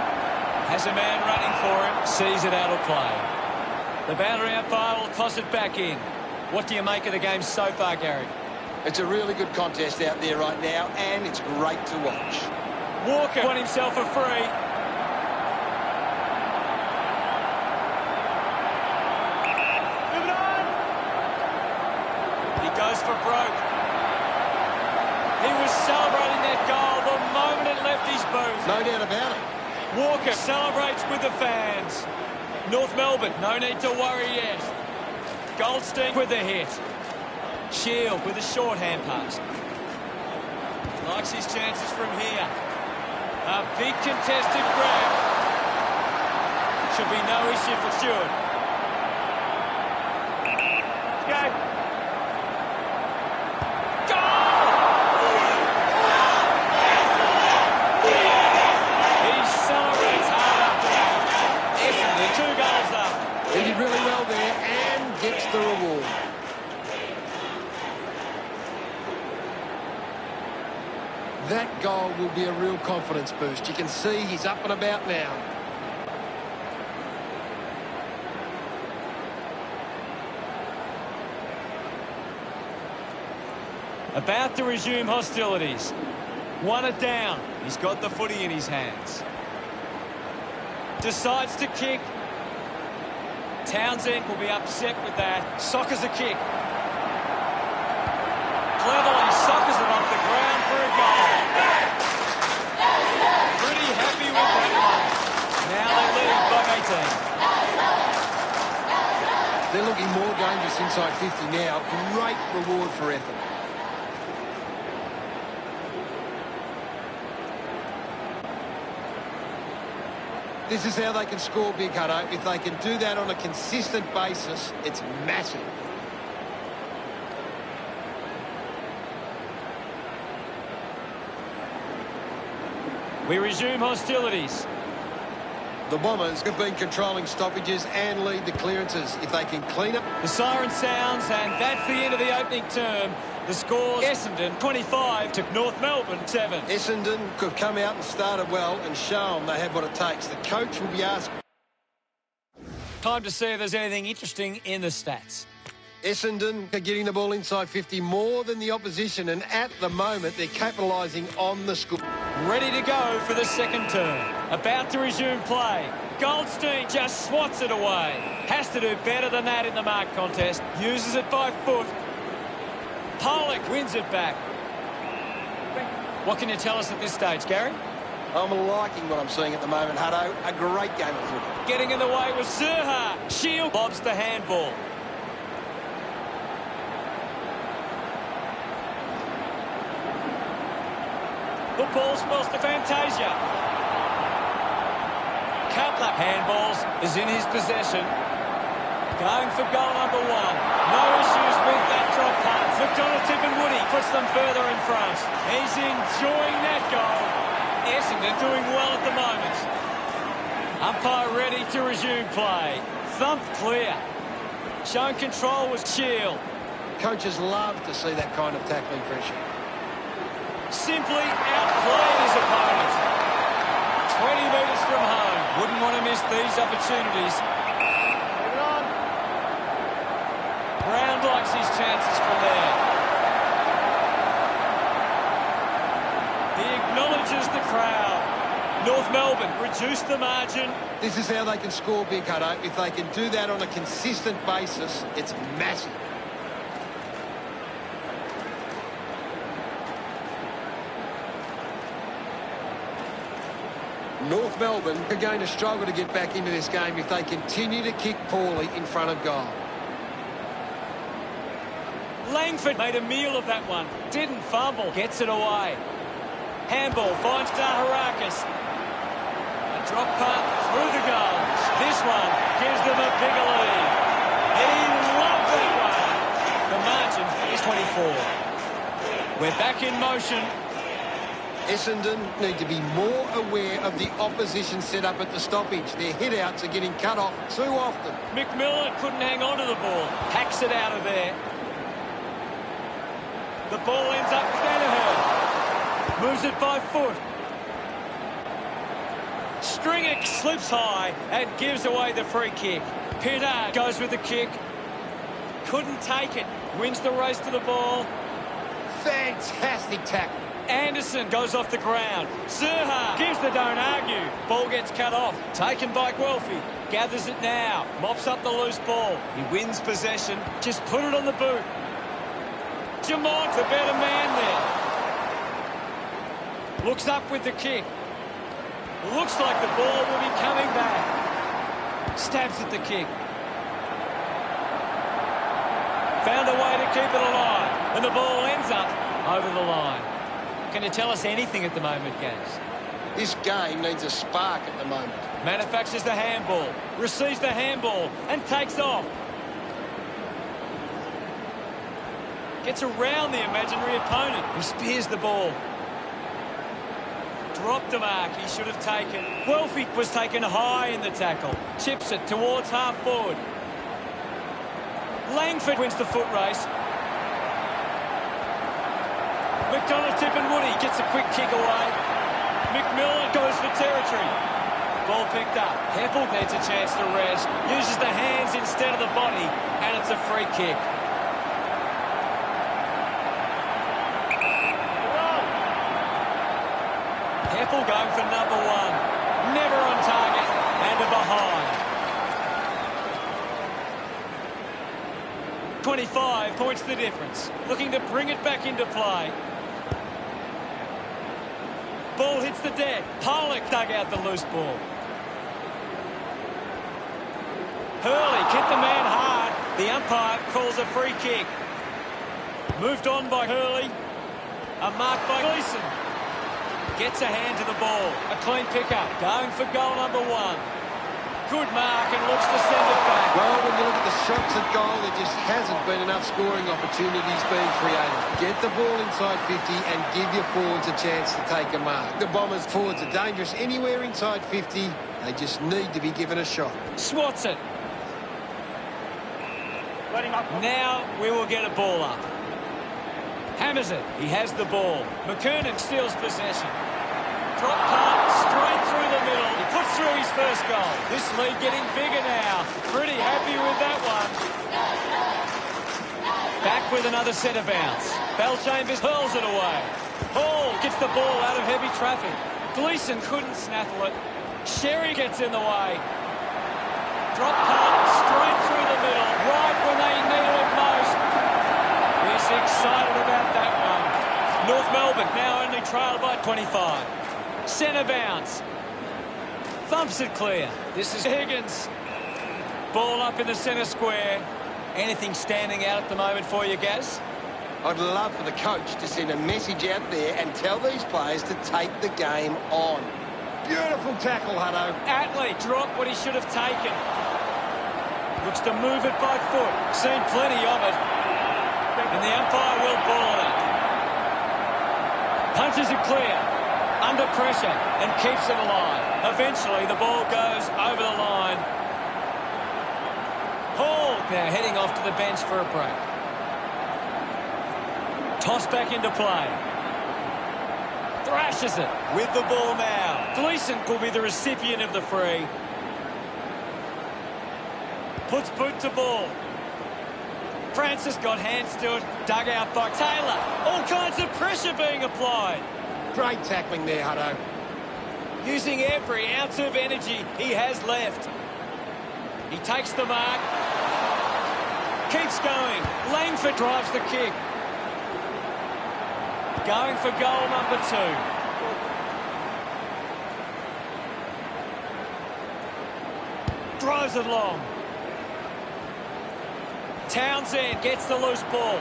Has a man running for him. Sees it out of play. The boundary umpire will toss it back in. What do you make of the game so far, Gary? It's a really good contest out there right now, and it's great to watch. Walker won himself a free. Goes for broke. He was celebrating that goal the moment it left his boot. No doubt about it. Walker celebrates with the fans. North Melbourne, no need to worry yet. Goldstein with the hit. Shield with a shorthand pass. Likes his chances from here. A big contested grab. Should be no issue for Stewart. Go. The reward. That goal will be a real confidence boost. You can see he's up and about now. About to resume hostilities. 1 down. He's got the footy in his hands. Decides to kick. Townsend will be upset with that. Soccers a kick. Cleverly soccers it off the ground for a goal. Pretty happy with that one. Now they lead by 18. They're looking more dangerous inside 50 now. Great reward for effort. This is how they can score, Big Hutto. If they can do that on a consistent basis, it's massive. We resume hostilities. The Bombers have been controlling stoppages and lead the clearances. If they can clean up... The siren sounds, and that's the end of the opening term. The score, Essendon 25 to North Melbourne 7. Essendon could have come out and started well and shown they have what it takes. The coach will be asked... Time to see if there's anything interesting in the stats. Essendon are getting the ball inside 50 more than the opposition, and at the moment they're capitalising on the score. Ready to go for the second term. About to resume play. Goldstein just swats it away. Has to do better than that in the mark contest. Uses it by foot. Pollock wins it back. What can you tell us at this stage, Gary? I'm liking what I'm seeing at the moment, Hutto. A great game of football. Getting in the way was Zerha. Shield lobs the handball. The ball spills to Fantasia. Cutler handballs is in his possession. Going for goal number 1. No issues with that drop pass. McDonald, Tip and Woody puts them further in front. He's enjoying that goal. Essendon doing well at the moment. Umpire ready to resume play. Thumped clear. Showing control was Shield. Coaches love to see that kind of tackling pressure. Simply outplayed his opponent. 20 metres from home. Wouldn't want to miss these opportunities. Brown likes his chances from there. He acknowledges the crowd. North Melbourne reduce the margin. This is how they can score big, Hutto. If they can do that on a consistent basis, it's massive. North Melbourne are going to struggle to get back into this game if they continue to kick poorly in front of goal. Langford made a meal of that one. Didn't fumble. Gets it away. Handball finds Daharakis. A drop punt through the goals. This one gives them a bigger lead. He loves that one. The margin is 24. We're back in motion. Essendon need to be more aware of the opposition set up at the stoppage. Their hit-outs are getting cut off too often. McMillan couldn't hang on to the ball. Hacks it out of there. The ball ends up with Danaher. Moves it by foot. Stringer slips high and gives away the free kick. Pinnard goes with the kick. Couldn't take it. Wins the race to the ball. Fantastic tackle. Anderson goes off the ground. Zerha gives the don't argue. Ball gets cut off. Taken by Guelphy. Gathers it now. Mops up the loose ball. He wins possession. Just put it on the boot. Jamont, the better man there. Looks up with the kick. Looks like the ball will be coming back. Stabs at the kick. Found a way to keep it alive. And the ball ends up over the line. Can you tell us anything at the moment, Gaz? This game needs a spark at the moment. Manufactures the handball. Receives the handball and takes off. Gets around the imaginary opponent. He spears the ball. Dropped a mark he should have taken. Guelphy was taken high in the tackle. Chips it towards half forward. Langford wins the foot race. McDonald, Tip and Woody gets a quick kick away. McMillan goes for territory. Ball picked up. Heppel gets a chance to rest. Uses the hands instead of the body. And it's a free kick. Heppel going for number 1. Never on target and a behind. 25 points the difference. Looking to bring it back into play. Ball hits the deck. Pollock dug out the loose ball. Hurley hit the man hard. The umpire calls a free kick. Moved on by Hurley. A mark by Gleeson. Gets a hand to the ball. A clean pickup. Going for goal number 1. Good mark and looks to send it back. Well, when you look at the shots at goal, there just hasn't been enough scoring opportunities being created. Get the ball inside 50 and give your forwards a chance to take a mark. The Bombers' forwards are dangerous anywhere inside 50. They just need to be given a shot. Swats it. Now we will get a ball up. Hammers it. He has the ball. McKernan steals possession. Drop punt straight through the middle. He puts through his first goal. This lead getting bigger now. Pretty happy with that one. Back with another centre bounce. Bellchambers hurls it away. Hall gets the ball out of heavy traffic. Gleeson couldn't snaffle it. Sherry gets in the way. Drop punt straight through the middle. Right when they needed it most. He's excited about that one. North Melbourne now only trailed by 25. Centre bounce. Thumps it clear. This is Higgins. Ball up in the centre square. Anything standing out at the moment for you, Gaz? I'd love for the coach to send a message out there and tell these players to take the game on. Beautiful tackle, Hutto. Atley dropped what he should have taken. Looks to move it by foot. Seen plenty of it. And the umpire will ball it. Punches it clear. Under pressure and keeps it alive. Eventually the ball goes over the line. Hall now heading off to the bench for a break. Toss back into play. Thrashes it with the ball now. Gleeson will be the recipient of the free. Puts boot to ball. Francis got hands to it. Dug out by Taylor. All kinds of pressure being applied. Great tackling there, Hutto. Using every ounce of energy he has left. He takes the mark. Keeps going. Langford drives the kick. Going for goal number 2. Drives it long. Townsend gets the loose ball.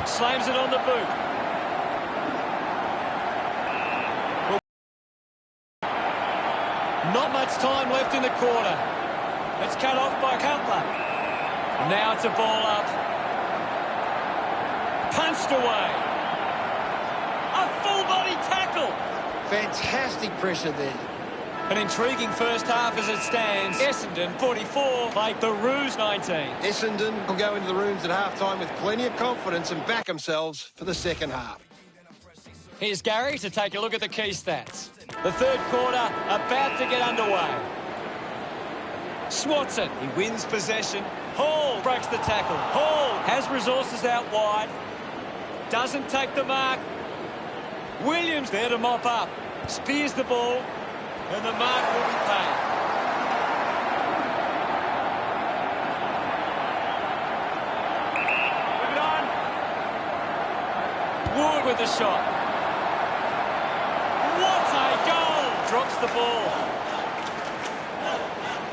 Slams it on the boot. Not much time left in the quarter. It's cut off by Cutler. Now it's a ball up. Punched away. A full-body tackle. Fantastic pressure there. An intriguing first half as it stands. Essendon, 44, played the Roos, 19. Essendon will go into the rooms at half-time with plenty of confidence and back themselves for the second half. Here's Gary to take a look at the key stats. The third quarter about to get underway. Swats it. He wins possession. Hall breaks the tackle. Hall has resources out wide. Doesn't take the mark. Williams there to mop up. Spears the ball. And the mark will be paid. Move it on. Wood with the shot. What a goal! Drops the ball.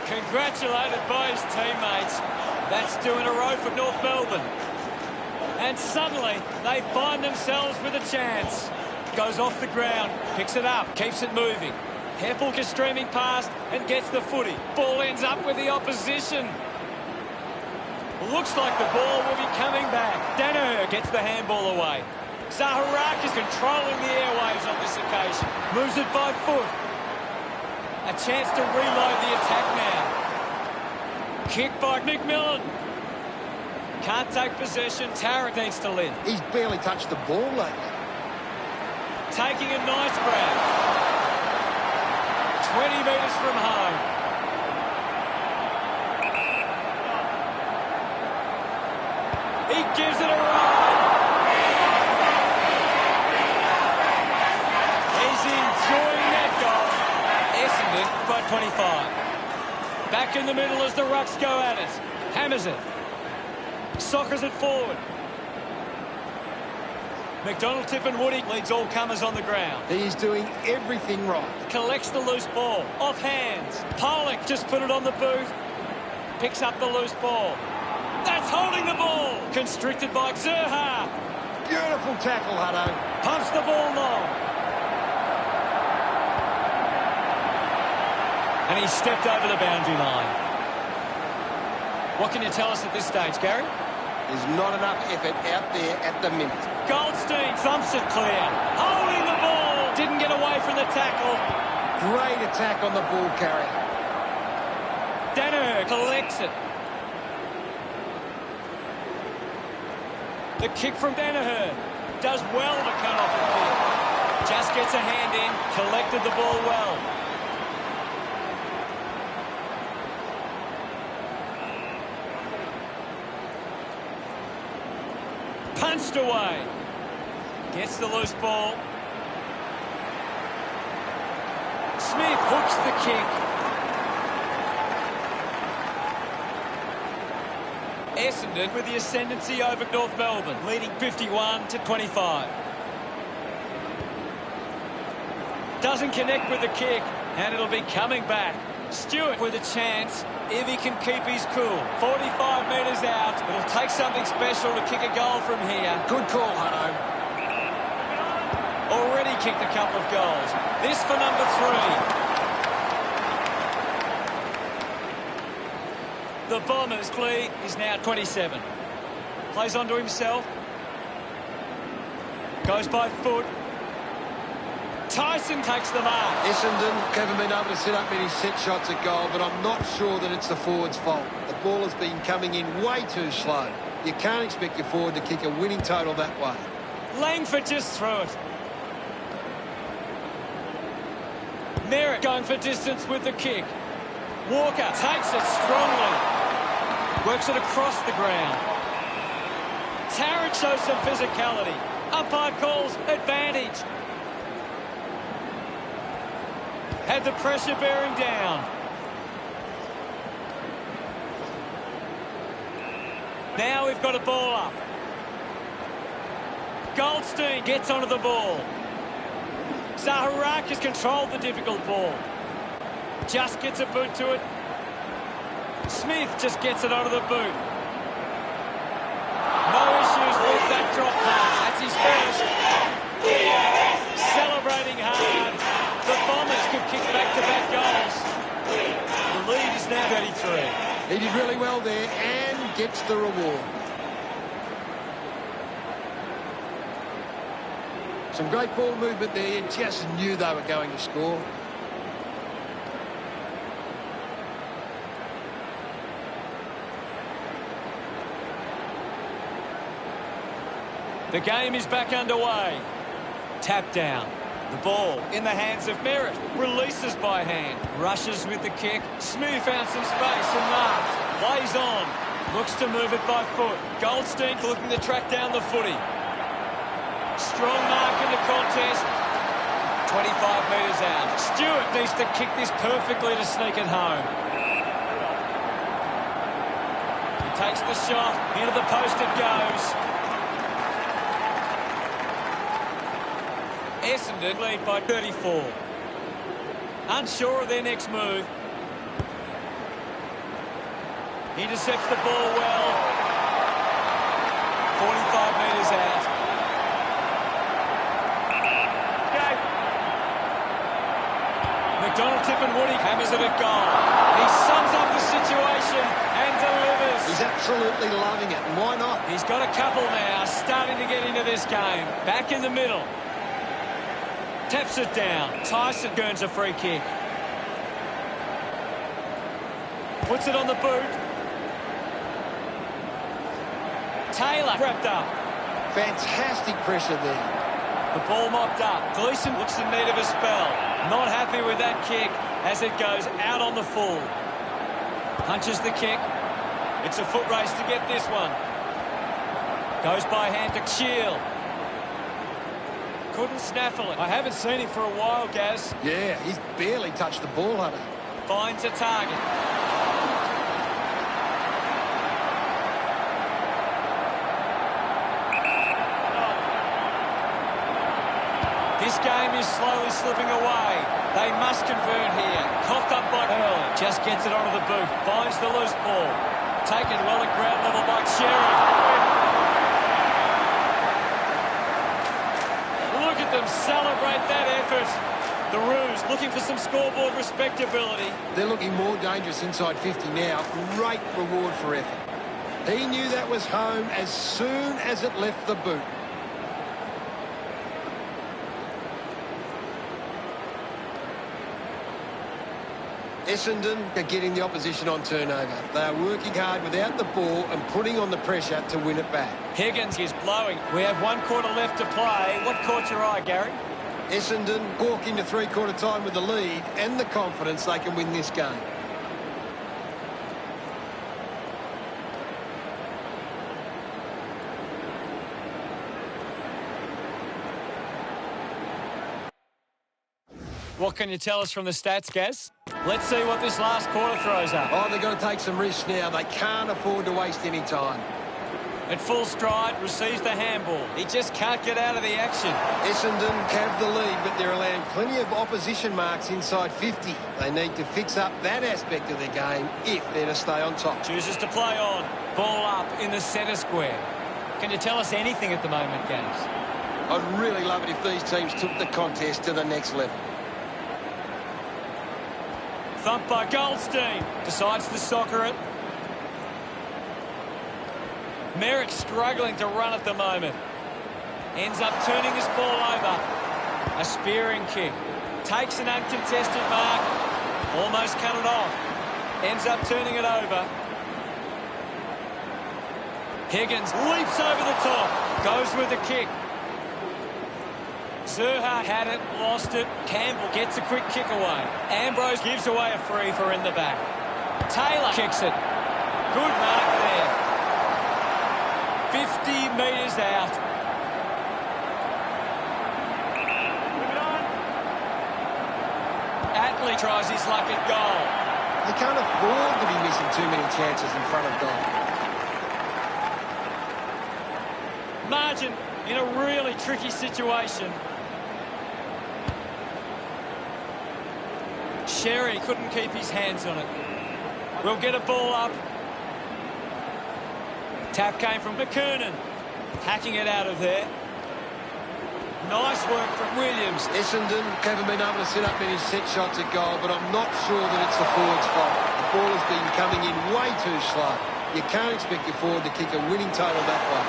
Congratulated by his teammates. That's 2 in a row for North Melbourne. And suddenly they find themselves with a chance. Goes off the ground, picks it up, keeps it moving. Heppel is streaming past and gets the footy. Ball ends up with the opposition. Looks like the ball will be coming back. Danaher gets the handball away. Zaharak is controlling the airwaves on this occasion. Moves it by foot. A chance to reload the attack now. Kick by McMillan. Can't take possession. Tarrant needs to lift. He's barely touched the ball lately. Taking a nice grab. 20 metres from home. He gives it a ride. He's enjoying that goal. Essendon by 25. Back in the middle as the Rucks go at it. Hammers it. Soccers it forward. McDonald, Tip and Woody leads all comers on the ground. He's doing everything right. Collects the loose ball. Off hands. Pollock just put it on the boot. Picks up the loose ball. That's holding the ball. Constricted by Zerha. Beautiful tackle, Hutto. Pumps the ball long. And he stepped over the boundary line. What can you tell us at this stage, Gary? There's not enough effort out there at the minute. Goldstein thumps it clear. Holding the ball. Didn't get away from the tackle. Great attack on the ball carrier. Danaher collects it. The kick from Danaher. Does well to cut off the kick. Just gets a hand in. Collected the ball well. Punched away. Gets the loose ball. Smith hooks the kick. Essendon with the ascendancy over North Melbourne, leading 51-25. Doesn't connect with the kick, and it'll be coming back. Stewart with a chance, if he can keep his cool. 45 metres out. It'll take something special to kick a goal from here. Good call, Hutto. Already kicked a couple of goals. This for number 3. The Bombers' lead is now 27. Plays onto himself. Goes by foot. Tyson takes the mark. Essendon haven't been able to set up many set shots at goal, but I'm not sure that it's the forward's fault. The ball has been coming in way too slow. You can't expect your forward to kick a winning total that way. Langford just threw it. Merritt going for distance with the kick. Walker takes it strongly. Works it across the ground. Tarrant shows some physicality. Umpire calls advantage. Had the pressure bearing down. Now we've got a ball up. Goldstein gets onto the ball. Zaharak has controlled the difficult ball. Just gets a boot to it. Smith just gets it onto the boot. No issues with that drop pass. That's his first. Celebrating hard. The Bombers could kick back-to-back goals. The lead is now 33. He did really well there and gets the reward. Some great ball movement there. You just knew they were going to score. The game is back underway. Tap down. The ball in the hands of Merritt. Releases by hand. Rushes with the kick. Smooth found some space and marks. Plays on. Looks to move it by foot. Goldstein looking to track down the footy. Strong mark in the contest. 25 metres out. Stewart needs to kick this perfectly to sneak it home. He takes the shot. Into the post it goes. Essendon lead by 34. Unsure of their next move. He intercepts the ball well. 45 metres out. McDonald Tippin-Woody hammers it at goal. He sums up the situation and delivers. He's absolutely loving it, and why not? He's got a couple now, starting to get into this game. Back in the middle. Taps it down. Tyson earns a free kick. Puts it on the boot. Taylor wrapped up. Fantastic pressure there. The ball mopped up. Gleeson looks in need of a spell. Not happy with that kick as it goes out on the full. Punches the kick. It's a foot race to get this one. Goes by hand to Shield. Couldn't snaffle it. I haven't seen him for a while, Gaz. Yeah, he's barely touched the ball, Hunter. Finds a target. This game is slowly slipping away. They must convert here. Coughed up by Early. Just gets it onto the boot. Finds the loose ball. Taken well at ground level by Cherry. Look at them celebrate that effort. The Roos looking for some scoreboard respectability. They're looking more dangerous inside 50 now. Great reward for effort. He knew that was home as soon as it left the boot. Essendon are getting the opposition on turnover. They are working hard without the ball and putting on the pressure to win it back. Higgins is blowing. We have 1 quarter left to play. What caught your eye, Gary? Essendon walk into three-quarter time with the lead and the confidence they can win this game. What can you tell us from the stats, Gaz? Let's see what this last quarter throws up. Oh, they've got to take some risks now. They can't afford to waste any time. At full stride, receives the handball. He just can't get out of the action. Essendon have the lead, but they're allowing plenty of opposition marks inside 50. They need to fix up that aspect of their game if they're to stay on top. Chooses to play on. Ball up in the centre square. Can you tell us anything at the moment, Games? I'd really love it if these teams took the contest to the next level. Thumped by Goldstein. Decides to soccer it. Merrick struggling to run at the moment. Ends up turning this ball over. A spearing kick. Takes an uncontested mark. Almost cut it off. Ends up turning it over. Higgins leaps over the top. Goes with the kick. Zerha had it, lost it. Campbell gets a quick kick away. Ambrose gives away a free for in the back. Taylor kicks it. Good mark there. 50 metres out. Atley tries his luck at goal. They can't afford to be missing too many chances in front of goal. Margin in a really tricky situation. Sherry couldn't keep his hands on it. We'll get a ball up. Tap came from McKernan. Hacking it out of there. Nice work from Williams. Essendon haven't been able to set up many set shots at goal, but I'm not sure that it's the forward's fault. The ball has been coming in way too slow. You can't expect your forward to kick a winning total that way.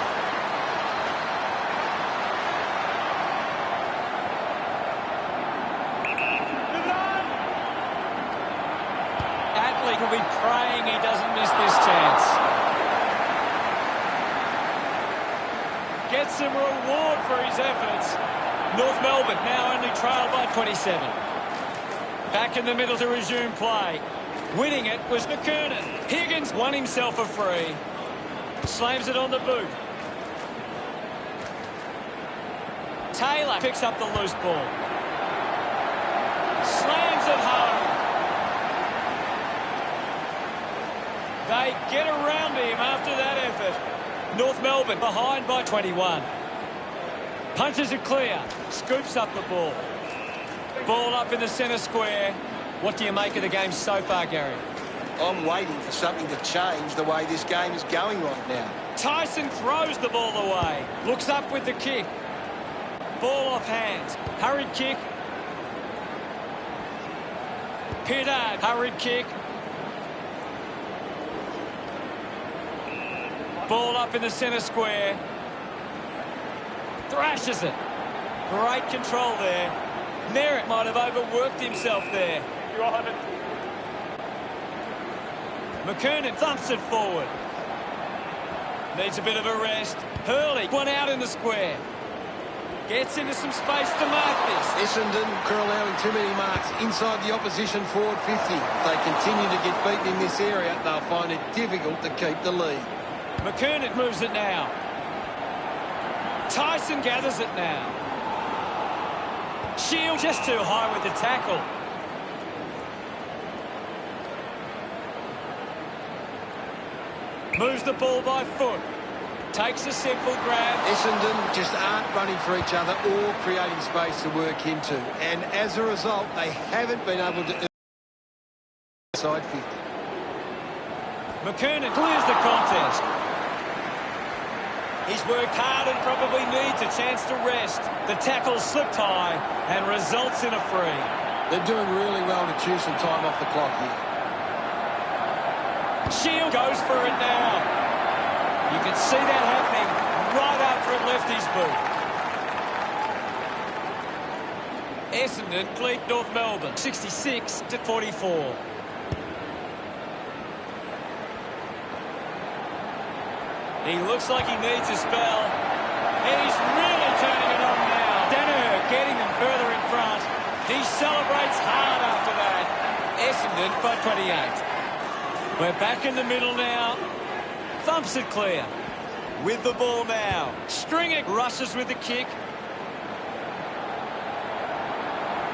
Atley will be praying he doesn't miss this chance. Gets some reward for his efforts. North Melbourne now only trail by 27. Back in the middle to resume play. Winning it was McKernan. Higgins won himself a free. Slams it on the boot. Taylor picks up the loose ball. Slams it home. They get around him after that effort. North Melbourne behind by 21. Punches it clear. Scoops up the ball. Ball up in the centre square. What do you make of the game so far, Gary? I'm waiting for something to change the way this game is going right now. Tyson throws the ball away. Looks up with the kick. Ball off hands. Hurried kick. Pittard. Hurried kick. Ball up in the centre square. Thrashes it. Great control there. Merritt might have overworked himself there. McKernan thumps it forward. Needs a bit of a rest. Hurley, one out in the square. Gets into some space to mark this. Essendon are allowing too many marks inside the opposition forward 50. If they continue to get beaten in this area, they'll find it difficult to keep the lead. McKernan moves it now. Tyson gathers it now. Shield just too high with the tackle. Moves the ball by foot. Takes a simple grab. Essendon just aren't running for each other or creating space to work into. And as a result, they haven't been able to inside 50. McKernan clears the contest. He's worked hard and probably needs a chance to rest. The tackle slipped high and results in a free. They're doing really well to chew some time off the clock here. Shield goes for it now. You can see that happening right after it left his boot. Essendon lead North Melbourne 66-44. He looks like he needs a spell. And he's really turning it on now. Danaher getting them further in front. He celebrates hard after that. Essendon by 28. We're back in the middle now. Thumps it clear. With the ball now. Stringer rushes with the kick.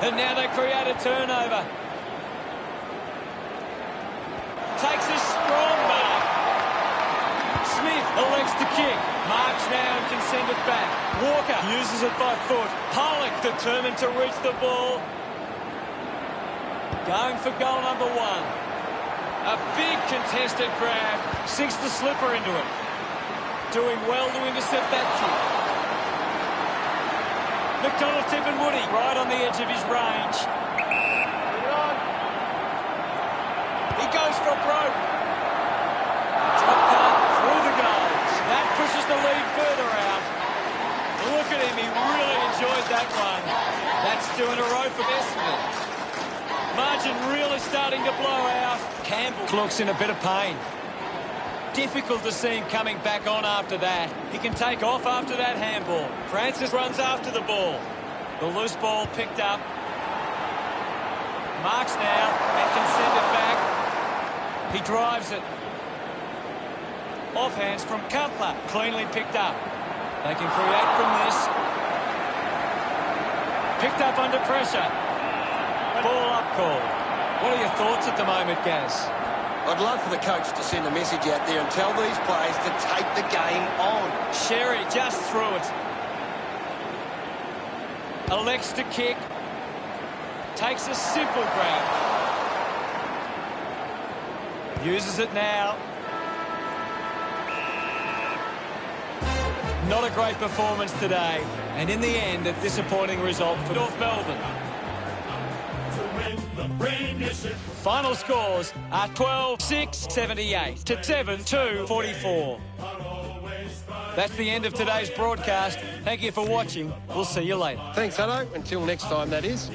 And now they create a turnover. Takes a strong mark. Smith elects to kick. Marks now and can send it back. Walker uses it by foot. Pollock determined to reach the ball. Going for goal number 1. A big contested grab. Sinks the slipper into it. Doing well to intercept that kick. McDonald tipping Woody right on the edge of his range. He goes for broke. Top cut through the goals. That pushes the lead further out. Look at him, he really enjoyed that one. That's 2 in a row for Essendon. Margin really starting to blow out. Campbell looks in a bit of pain. Difficult to see him coming back on after that. He can take off after that handball. Francis runs after the ball. The loose ball picked up. Marks now and can send it back. He drives it. Off hands from Cutler. Cleanly picked up. They can create from this. Picked up under pressure. Ball up call. What are your thoughts at the moment, Gaz? I'd love for the coach to send a message out there and tell these players to take the game on. Sherry just threw it. Elects to kick. Takes a simple grab. Uses it now. Not a great performance today. And in the end, a disappointing result for North Melbourne. Final scores are 12-6-78 to 7-2-44. That's the end of today's broadcast. Thank you for watching. We'll see you later. Thanks, Hutto. Until next time, that is.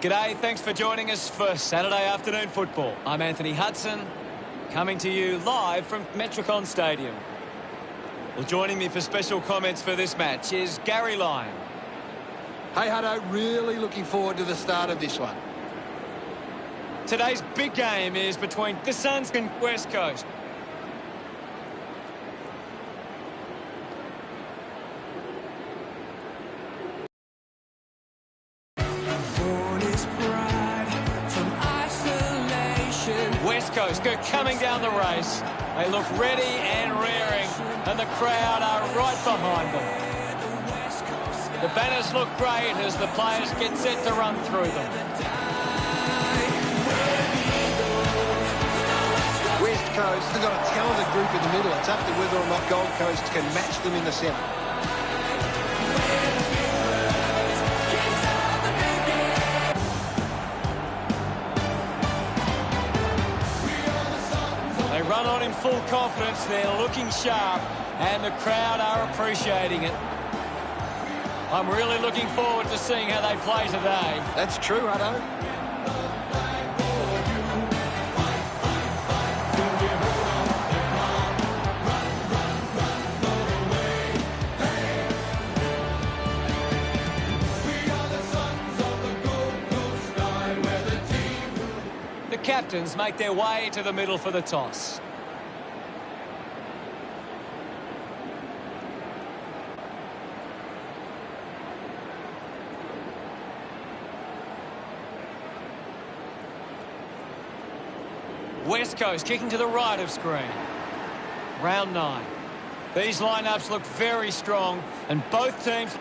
G'day, thanks for joining us for Saturday afternoon football. I'm Anthony Hudson, coming to you live from Metricon Stadium. Well, joining me for special comments for this match is Gary Lyon. Hey, Hutto, really looking forward to the start of this one. Today's big game is between the Suns and West Coast. West Coast go coming down the race. They look ready and raring, and the crowd are right behind them. The banners look great as the players get set to run through them. West Coast have got a talented group in the middle. It's up to whether or not Gold Coast can match them in the centre. They run on in full confidence. They're looking sharp, and the crowd are appreciating it. I'm really looking forward to seeing how they play today. That's true, Hutto. The captains make their way to the middle for the toss. West Coast kicking to the right of screen. Round 9. These lineups look very strong, and both teams...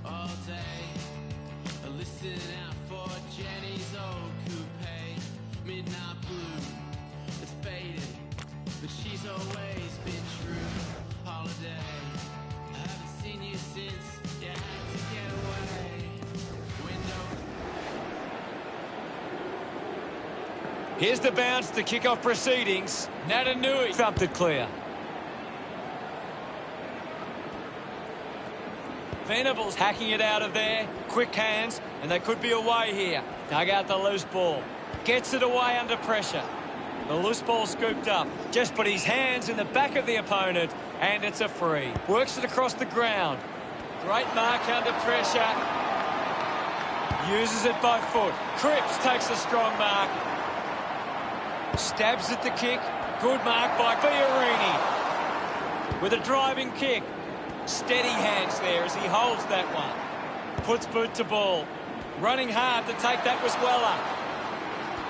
All day, I listen out for Jenny's old coupe, midnight blue. It's faded, but she's always been true. Holiday, I haven't seen you since you had to get away. Window. Here's the bounce to kick off proceedings. Natanui thumped it clear. Venables hacking it out of there. Quick hands, and they could be away here. Dug out the loose ball. Gets it away under pressure. The loose ball scooped up. Just put his hands in the back of the opponent, and it's a free. Works it across the ground. Great mark under pressure. Uses it by foot. Cripps takes a strong mark. Stabs at the kick. Good mark by Fiorini. With a driving kick. Steady hands there as he holds that one. Puts boot to ball. Running hard to take that was Weller.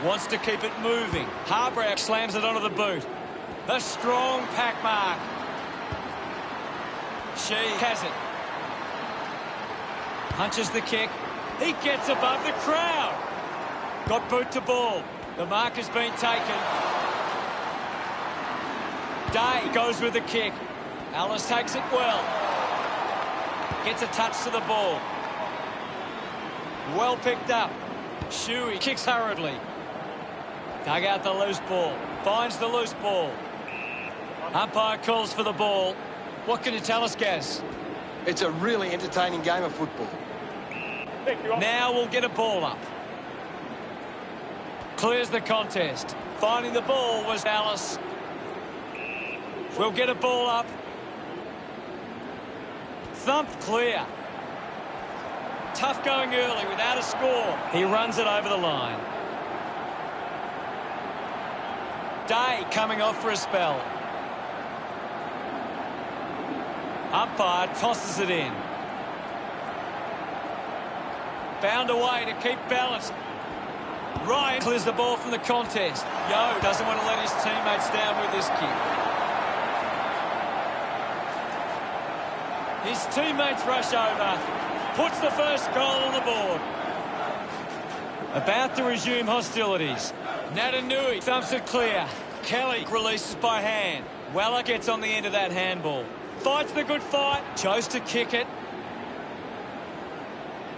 Wants to keep it moving. Harbrow slams it onto the boot. A strong pack mark. She has it. Punches the kick. He gets above the crowd. Got boot to ball. The mark has been taken. Day goes with the kick. Alice takes it well. Gets a touch to the ball. Well picked up. Shuey kicks hurriedly. Dug out the loose ball. Finds the loose ball. Umpire calls for the ball. What can you tell us, Gaz? It's a really entertaining game of football. Now we'll get a ball up. Clears the contest. Finding the ball was Alice. We'll get a ball up. Thumped clear. Tough going early without a score. He runs it over the line. Day coming off for a spell. Umpire tosses it in. Bound away to keep balance. Ryan clears the ball from the contest. Yo doesn't want to let his teammates down with this kick. His teammates rush over. Puts the first goal on the board. About to resume hostilities. Natanui thumps it clear. Kelly releases by hand. Weller gets on the end of that handball. Fights the good fight. Chose to kick it.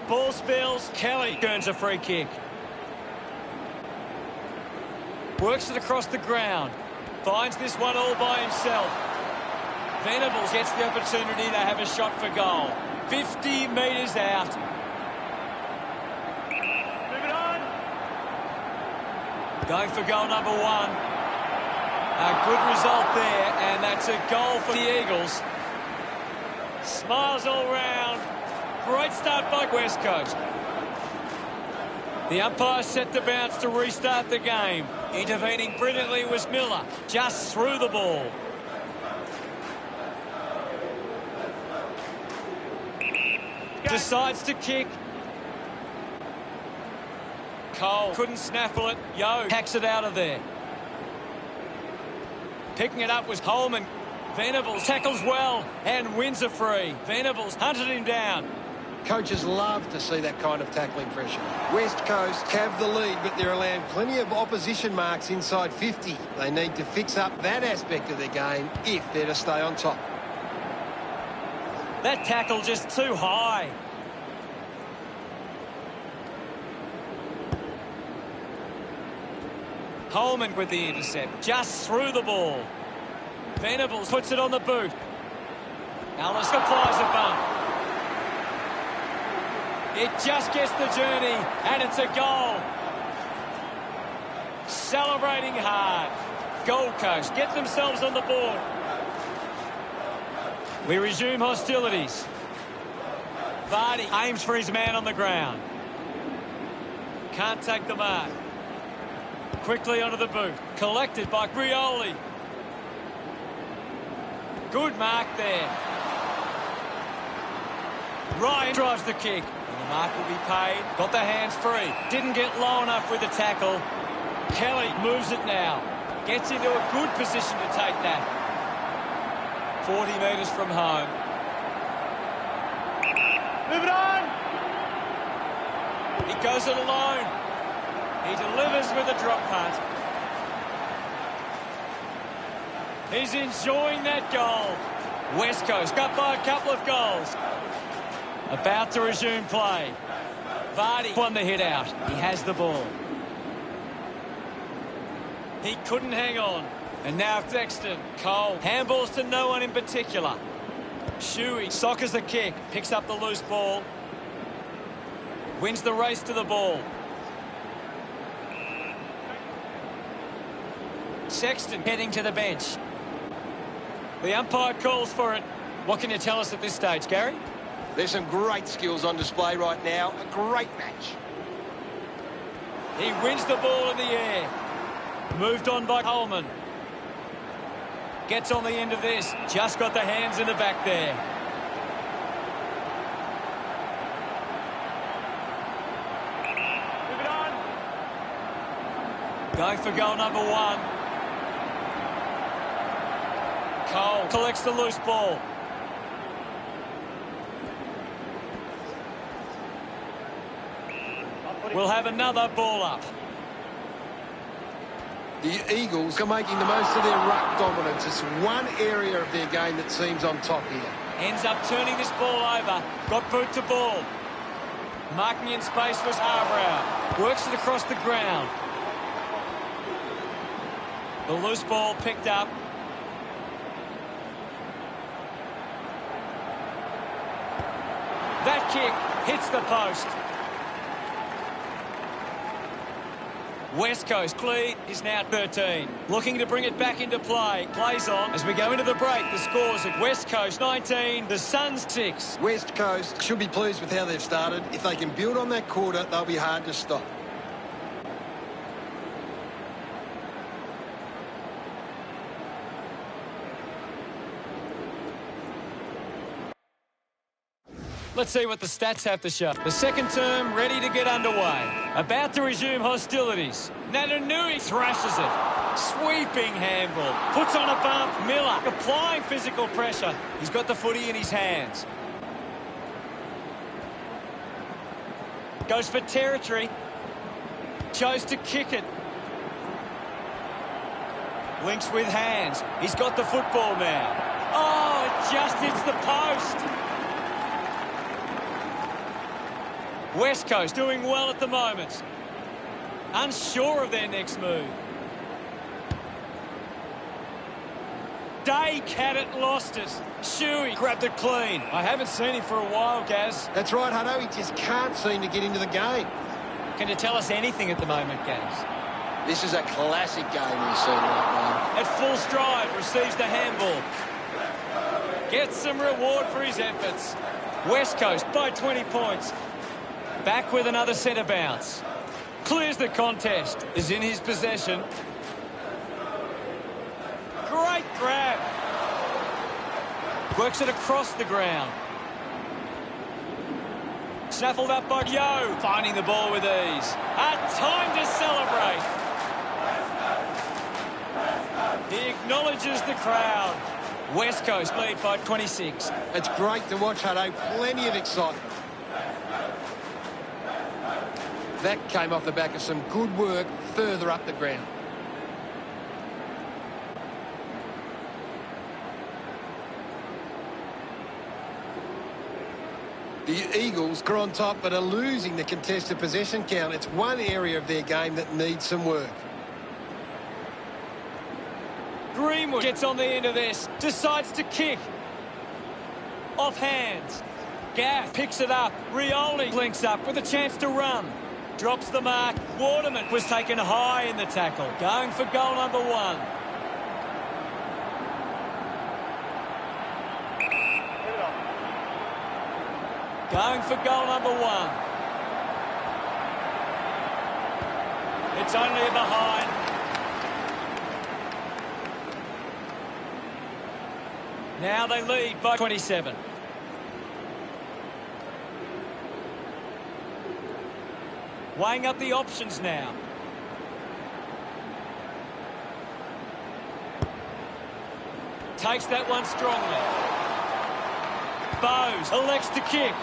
Ball spills. Kelly earns a free kick. Works it across the ground. Finds this one all by himself. Venables gets the opportunity to have a shot for goal. 50 metres out. Move it on. Going for goal number 1. A good result there, and that's a goal for the Eagles. Smiles all round. Great start by West Coast. The umpire set the bounce to restart the game. Intervening brilliantly was Miller. Just threw the ball. Decides to kick. Cole couldn't snaffle it. Yo hacks it out of there. Picking it up was Holman. Venables tackles well and wins a free. Venables hunted him down. Coaches love to see that kind of tackling pressure. West Coast have the lead, but they're allowing plenty of opposition marks inside 50. They need to fix up that aspect of their game if they're to stay on top. That tackle just too high. Holman with the intercept. Just threw the ball. Venables puts it on the boot. Ellis applies a bump. It just gets the journey, and it's a goal. Celebrating hard. Gold Coast get themselves on the board. We resume hostilities. Vardy aims for his man on the ground. Can't take the mark. Quickly onto the boot. Collected by Grioli. Good mark there. Ryan drives the kick. And the mark will be paid. Got the hands free. Didn't get low enough with the tackle. Kelly moves it now. Gets into a good position to take that. 40 metres from home. Move it on! He goes it alone. He delivers with a drop punt. He's enjoying that goal. West Coast up by a couple of goals. About to resume play. Vardy won the hit out. He has the ball. He couldn't hang on. And now Dexton. Cole. Handballs to no one in particular. Shuey soccers the kick. Picks up the loose ball. Wins the race to the ball. Sexton heading to the bench. The umpire calls for it. What can you tell us at this stage, Gary? There's some great skills on display right now. A great match. He wins the ball in the air. Moved on by Holman. Gets on the end of this. Just got the hands in the back there. Move it on. Going for goal number 1. Cole collects the loose ball. We'll have another ball up. The Eagles are making the most of their ruck dominance. It's one area of their game that seems on top here. Ends up turning this ball over. Got boot to ball. Marking in space was Harbrow. Works it across the ground. The loose ball picked up. That kick hits the post. West Coast lead is now 13. Looking to bring it back into play. Plays on as we go into the break. The scores at West Coast 19, the Suns 6. West Coast should be pleased with how they've started. If they can build on that quarter, they'll be hard to stop. Let's see what the stats have to show. The second term ready to get underway. About to resume hostilities. Natanui thrashes it. Sweeping handball. Puts on a bump. Miller applying physical pressure. He's got the footy in his hands. Goes for territory. Chose to kick it. Links with hands. He's got the football now. Oh, it just hits the post. West Coast doing well at the moment. Unsure of their next move. Day had it, lost it. Shuey grabbed it clean. I haven't seen him for a while, Gaz. That's right, Hutto. He just can't seem to get into the game. Can you tell us anything at the moment, Gaz? This is a classic game he's seen right now. At full stride, receives the handball. Gets some reward for his efforts. West Coast by 20 points. Back with another centre bounce. Clears the contest. Is in his possession. Great grab. Works it across the ground. Snaffled up by Yo. Finding the ball with ease. A time to celebrate. He acknowledges the crowd. West Coast lead by 26. It's great to watch, Hutto. Plenty of excitement. That came off the back of some good work further up the ground. The Eagles are on top but are losing the contested possession count. It's one area of their game that needs some work. Greenwood gets on the end of this. Decides to kick. Off hands. Gaff picks it up. Rioli links up with a chance to run. Drops the mark. Waterman was taken high in the tackle. Going for goal number 1. Going for goal number 1. It's only a behind. Now they lead by 27. Weighing up the options now. Takes that one strongly. Bowes elects to kick.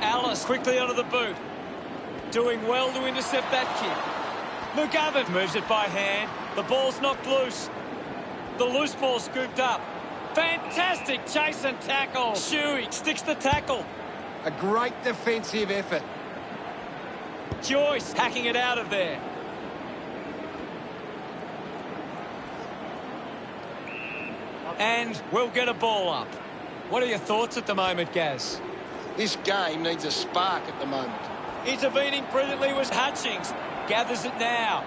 Alice quickly onto the boot. Doing well to intercept that kick. McGovern moves it by hand. The ball's knocked loose. The loose ball scooped up. Fantastic chase and tackle. Shuey sticks the tackle. A great defensive effort. Joyce hacking it out of there. And we'll get a ball up. What are your thoughts at the moment, Gaz? This game needs a spark at the moment. Intervening brilliantly was Hutchings. Gathers it now.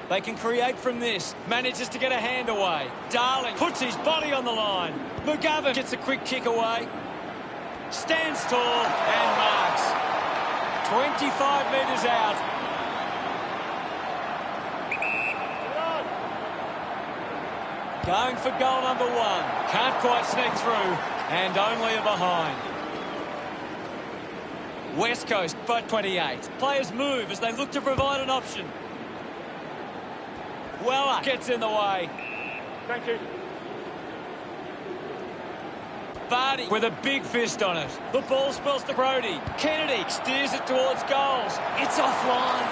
They can create from this. Manages to get a hand away. Darling puts his body on the line. McGovern gets a quick kick away. Stands tall and marks. 25 metres out. Going for goal number 1. Can't quite sneak through. And only a behind. West Coast by 28. Players move as they look to provide an option. Weller gets in the way. Thank you. Vardy with a big fist on it. The ball spills to Brody. Kennedy steers it towards goals. It's offline.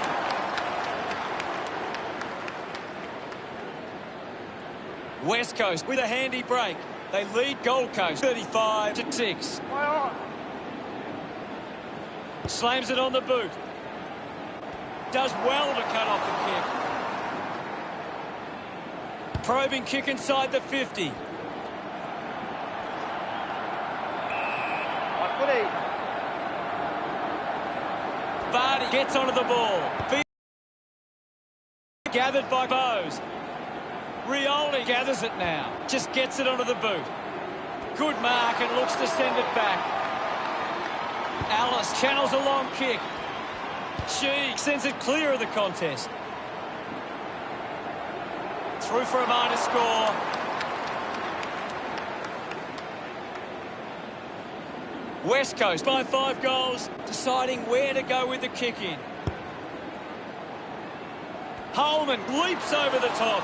West Coast with a handy break. They lead Gold Coast 35-6. Slams it on the boot. Does well to cut off the kick. Probing kick inside the 50. Vardy gets onto the ball. Gathered by Bowes. Rioli gathers it now. Just gets it onto the boot. Good mark and looks to send it back. Alice channels a long kick. She sends it clear of the contest. Through for a minor score. West Coast by 5 goals, deciding where to go with the kick in. Holman leaps over the top.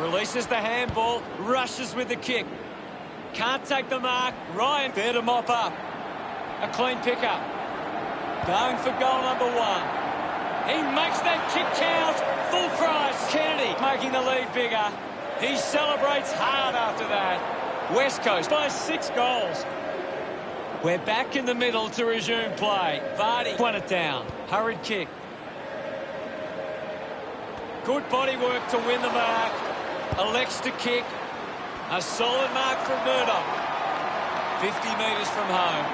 Releases the handball, rushes with the kick. Can't take the mark. Ryan there to mop up. A clean pickup. Going for goal number 1. He makes that kick count. Full price. Kennedy making the lead bigger. He celebrates hard after that. West Coast by 6 goals. We're back in the middle to resume play. Vardy won it down. Hurried kick. Good body work to win the mark. Elects to kick. A solid mark from Murdoch. 50 metres from home.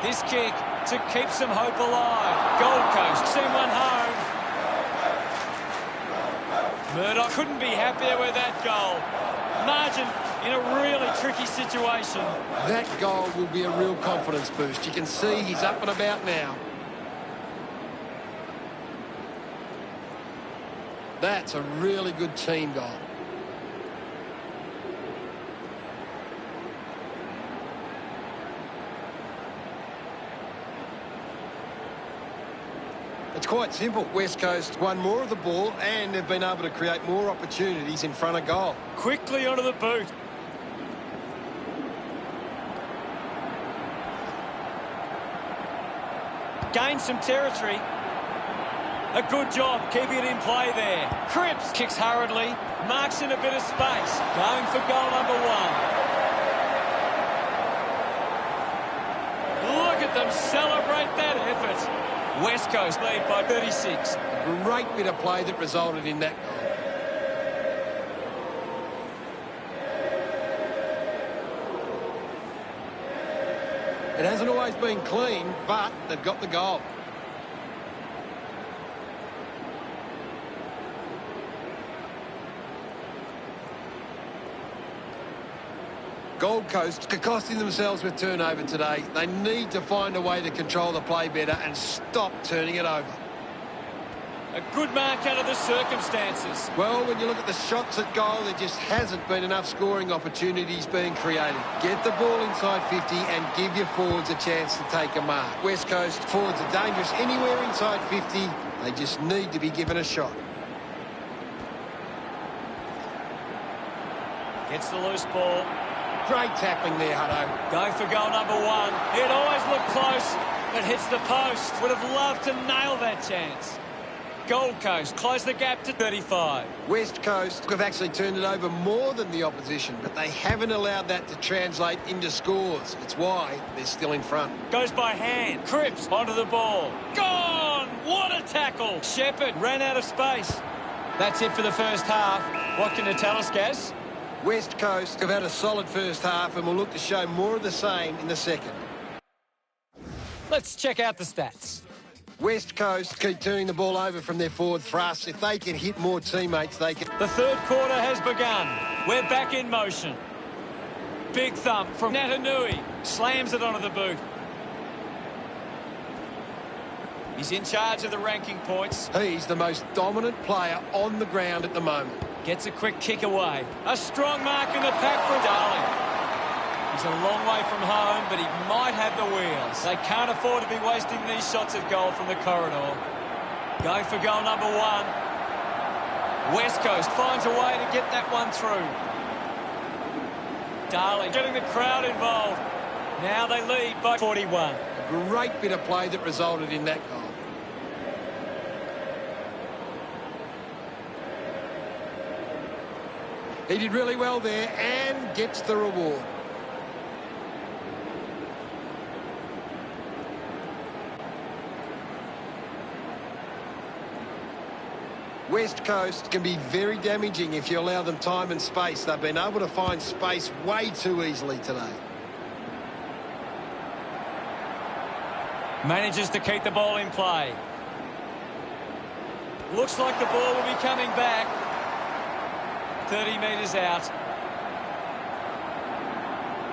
This kick to keep some hope alive. Gold Coast send one home. Murdoch couldn't be happier with that goal. Margin in a really tricky situation. That goal will be a real confidence boost. You can see he's up and about now. That's a really good team goal. It's quite simple. West Coast won more of the ball and have been able to create more opportunities in front of goal. Quickly onto the boot. Gained some territory. A good job keeping it in play there. Cripps kicks hurriedly. Marks in a bit of space. Going for goal number 1. Look at them celebrate that effort. West Coast lead by 36. A great bit of play that resulted in that goal. It hasn't always been clean, but they've got the goal. Gold Coast are costing themselves with turnover today. They need to find a way to control the play better and stop turning it over. A good mark out of the circumstances. Well, when you look at the shots at goal, there just hasn't been enough scoring opportunities being created. Get the ball inside 50 and give your forwards a chance to take a mark. West Coast forwards are dangerous anywhere inside 50. They just need to be given a shot. Gets the loose ball. Great tackling there, Hutto. Going for goal number 1. It always looked close. It hits the post. Would have loved to nail that chance. Gold Coast close the gap to 35. West Coast have actually turned it over more than the opposition, but they haven't allowed that to translate into scores. It's why they're still in front. Goes by hand. Cripps onto the ball. Gone! What a tackle! Shepherd ran out of space. That's it for the first half. What can you tell us, Gaz? West Coast have had a solid first half and will look to show more of the same in the second. Let's check out the stats. West Coast keep turning the ball over from their forward thrust. If they can hit more teammates, they can... The third quarter has begun. We're back in motion. Big thump from Natanui. Slams it onto the boot. He's in charge of the ranking points. He's the most dominant player on the ground at the moment. Gets a quick kick away. A strong mark in the pack from Darling. He's a long way from home, but he might have the wheels. They can't afford to be wasting these shots at goal from the corridor. Going for goal number 1. West Coast finds a way to get that one through. Darling getting the crowd involved. Now they lead by 41. A great bit of play that resulted in that goal. He did really well there and gets the reward. West Coast can be very damaging if you allow them time and space. They've been able to find space way too easily today. Manages to keep the ball in play. Looks like the ball will be coming back. 30 metres out.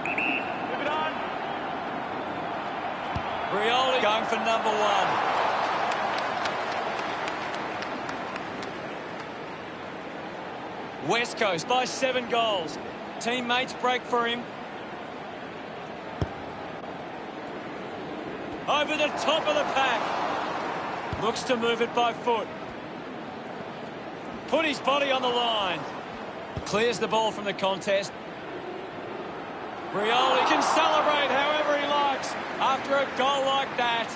Move it on. Rioli going for number 1. West Coast by 7 goals. Teammates break for him. Over the top of the pack. Looks to move it by foot. Put his body on the line. Clears the ball from the contest. Rioli can celebrate however he likes after a goal like that.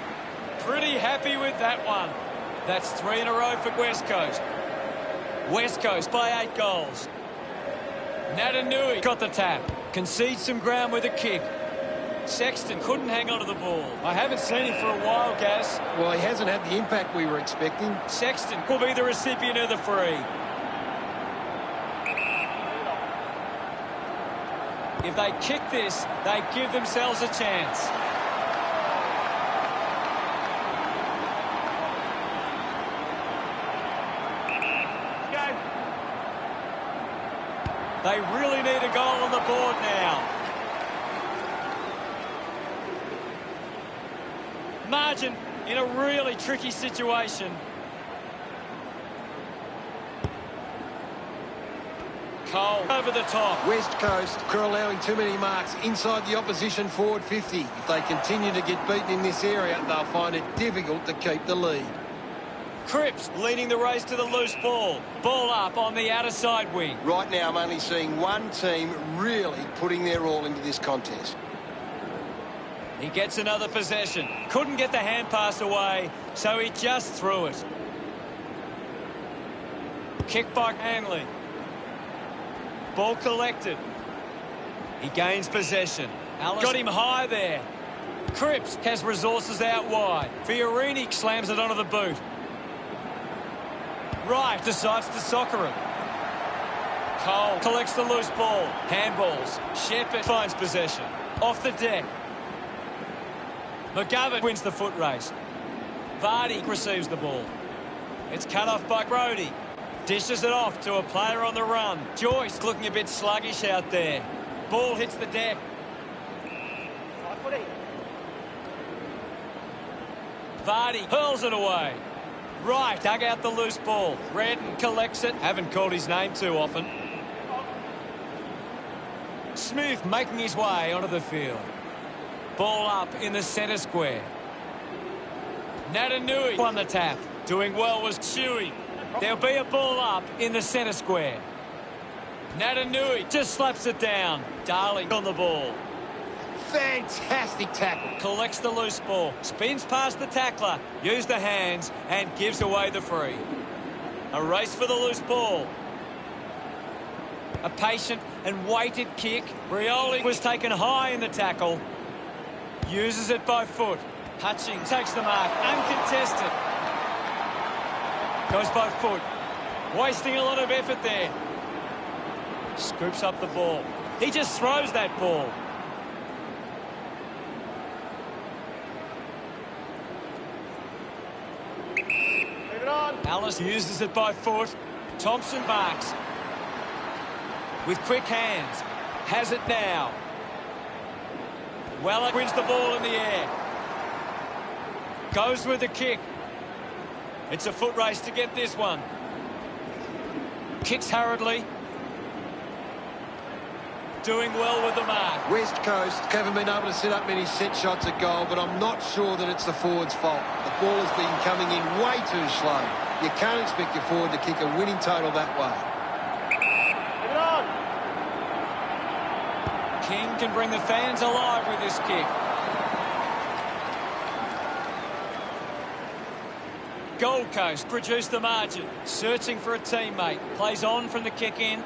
Pretty happy with that one. That's 3 in a row for West Coast. West Coast by 8 goals. Natanui got the tap. Concedes some ground with a kick. Sexton couldn't hang on to the ball. I haven't seen him for a while, Gaz. Well, he hasn't had the impact we were expecting. Sexton could be the recipient of the free. If they kick this, they give themselves a chance. They really need a goal on the board now. Margin in a really tricky situation. Cole over the top. West Coast are allowing too many marks inside the opposition forward 50. If they continue to get beaten in this area, they'll find it difficult to keep the lead. Cripps leading the race to the loose ball. Ball up on the outer side wing. Right now, I'm only seeing one team really putting their all into this contest. He gets another possession. Couldn't get the hand pass away, so he just threw it. Kick by Hanley. Ball collected. He gains possession. Alice got him high there. Cripps has resources out wide. Fiorini slams it onto the boot. Wright decides to soccer it. Cole collects the loose ball. Handballs. Shepherd finds possession. Off the deck. McGovern wins the foot race. Vardy receives the ball. It's cut off by Brody. Dishes it off to a player on the run. Joyce looking a bit sluggish out there. Ball hits the deck. Vardy hurls it away. Wright dug out the loose ball. Redden collects it. Haven't called his name too often. Smith making his way onto the field. Ball up in the centre square. Natanui won the tap. Doing well was Chewy. There'll be a ball up in the centre square. Natanui just slaps it down. Darling on the ball. Fantastic tackle. Collects the loose ball. Spins past the tackler. Used the hands and gives away the free. A race for the loose ball. A patient and weighted kick. Rioli was taken high in the tackle. Uses it by foot. Hutchings takes the mark. Uncontested. Goes by foot. Wasting a lot of effort there. Scoops up the ball. He just throws that ball. Move it on. Alice uses it by foot. Thompson marks. With quick hands. Has it now. Weller wins the ball in the air. Goes with the kick. It's a foot race to get this one. Kicks hurriedly. Doing well with the mark. West Coast haven't been able to set up many set shots at goal, but I'm not sure that it's the forward's fault. The ball has been coming in way too slow. You can't expect your forward to kick a winning total that way. Move it on. King can bring the fans alive with this kick. Gold Coast reduced the margin. Searching for a teammate. Plays on from the kick in.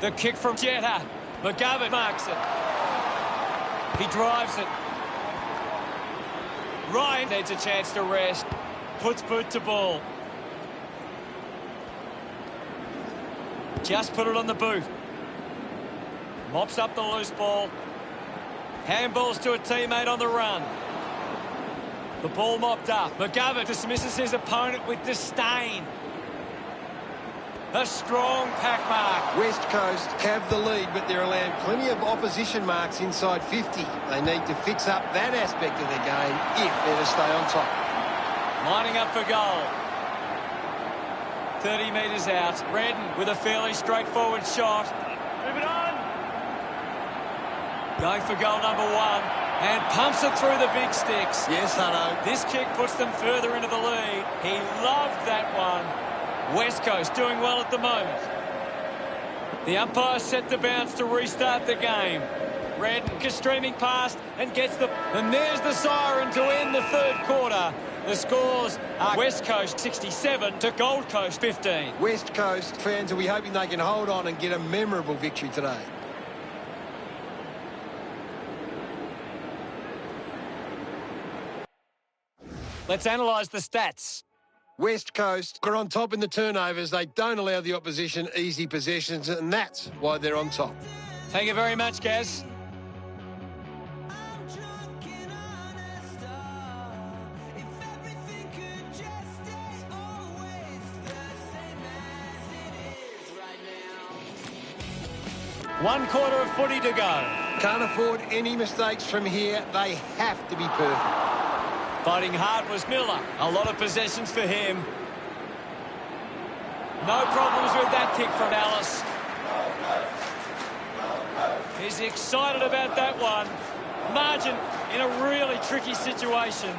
The kick from Jetta. McGovern marks it. He drives it. Ryan needs a chance to rest. Puts boot to ball. Just put it on the boot. Mops up the loose ball. Handballs to a teammate on the run. The ball mopped up. McGovern dismisses his opponent with disdain. A strong pack mark. West Coast have the lead, but they're allowing plenty of opposition marks inside 50. They need to fix up that aspect of their game if they're to stay on top. Lining up for goal. 30 metres out. Redden with a fairly straightforward shot. Move it on. Going for goal number one. And pumps it through the big sticks. Yes, Hutto. This kick puts them further into the lead. He loved that one. West Coast doing well at the moment. The umpire set to bounce to restart the game. Redden streaming past and gets the... And there's the siren to end the third quarter. The scores are West Coast 67 to Gold Coast 15. West Coast fans will be hoping they can hold on and get a memorable victory today. Let's analyse the stats. West Coast are on top in the turnovers. They don't allow the opposition easy possessions, and that's why they're on top. Thank you very much, Gaz. One quarter of footy to go. Can't afford any mistakes from here. They have to be perfect. Fighting hard was Miller. A lot of possessions for him. No problems with that kick from Alice. He's excited about that one. Margin in a really tricky situation.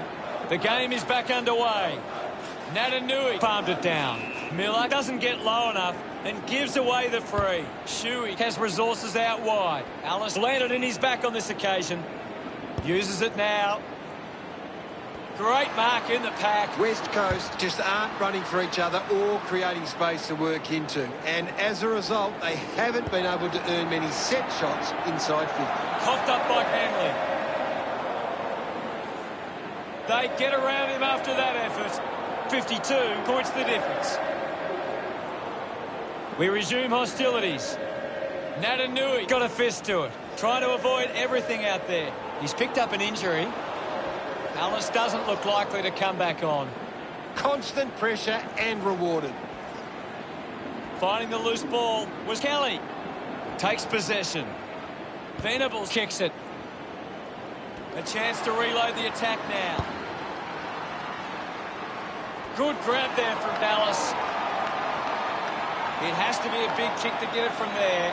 The game is back underway. Natanui palmed it down. Miller doesn't get low enough and gives away the free. Shuey has resources out wide. Alice landed in his back on this occasion. Uses it now. Great mark in the pack. West Coast just aren't running for each other or creating space to work into. And as a result, they haven't been able to earn many set shots inside 50. Coughed up by Hanley. They get around him after that effort. 52 points the difference. We resume hostilities. Natanui got a fist to it. Trying to avoid everything out there. He's picked up an injury. Alice doesn't look likely to come back on. Constant pressure and rewarded. Finding the loose ball was Kelly. Takes possession. Venables kicks it. A chance to reload the attack now. Good grab there from Dallas. It has to be a big kick to get it from there.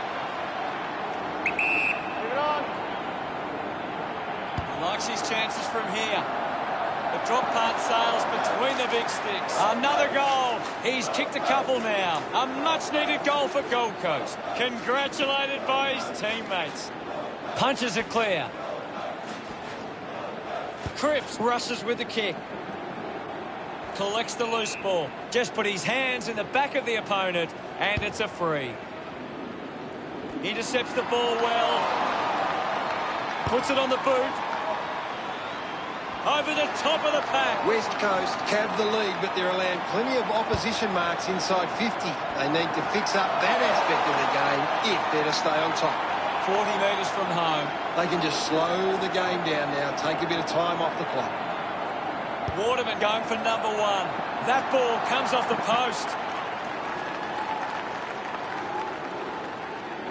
Give it on. He likes his chances from here. The drop part sails between the big sticks. Another goal. He's kicked a couple now. A much-needed goal for Gold Coast. Congratulated by his teammates. Punches it clear. Cripps rushes with the kick. Collects the loose ball. Just put his hands in the back of the opponent, and it's a free. Intercepts the ball well. Puts it on the boot. Over the top of the pack. West Coast have the lead, but they're allowing plenty of opposition marks inside 50. They need to fix up that aspect of the game if they're to stay on top. 40 metres from home. They can just slow the game down now, take a bit of time off the clock. Waterman going for number one. That ball comes off the post.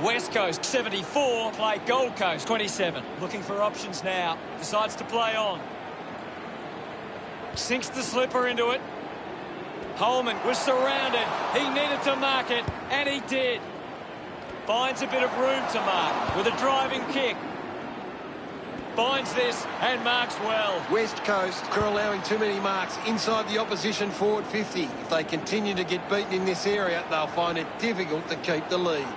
West Coast 74, play Gold Coast 27. Looking for options now. Decides to play on. Sinks the slipper into it. Holman was surrounded. He needed to mark it, and he did. Finds a bit of room to mark with a driving kick. Finds this and marks well. West Coast are allowing too many marks inside the opposition forward 50. If they continue to get beaten in this area, they'll find it difficult to keep the lead.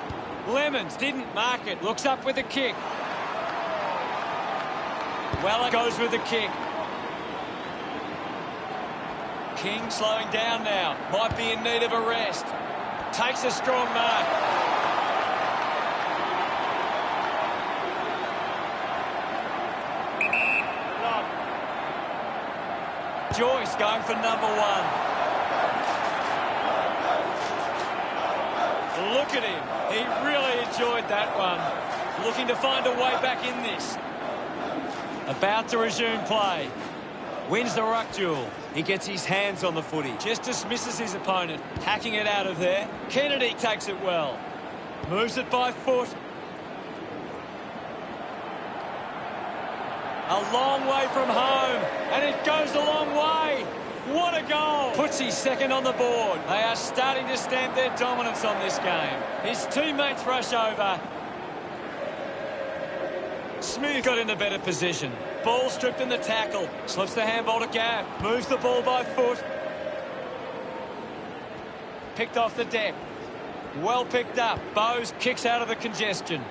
Lemons didn't mark it. Looks up with a kick. Well, it goes with the kick. King slowing down now. Might be in need of a rest. Takes a strong mark. Joyce going for number one. Look at him. He really enjoyed that one. Looking to find a way back in this. About to resume play. Wins the ruck duel. He gets his hands on the footy. Just dismisses his opponent. Hacking it out of there. Kennedy takes it well. Moves it by foot. A long way from home. And it goes a long way. What a goal. Puts his second on the board. They are starting to stamp their dominance on this game. His teammates rush over. Smith got in a better position. Ball stripped in the tackle. Slips the handball to Gav. Moves the ball by foot. Picked off the deck. Well picked up. Bowes kicks out of the congestion.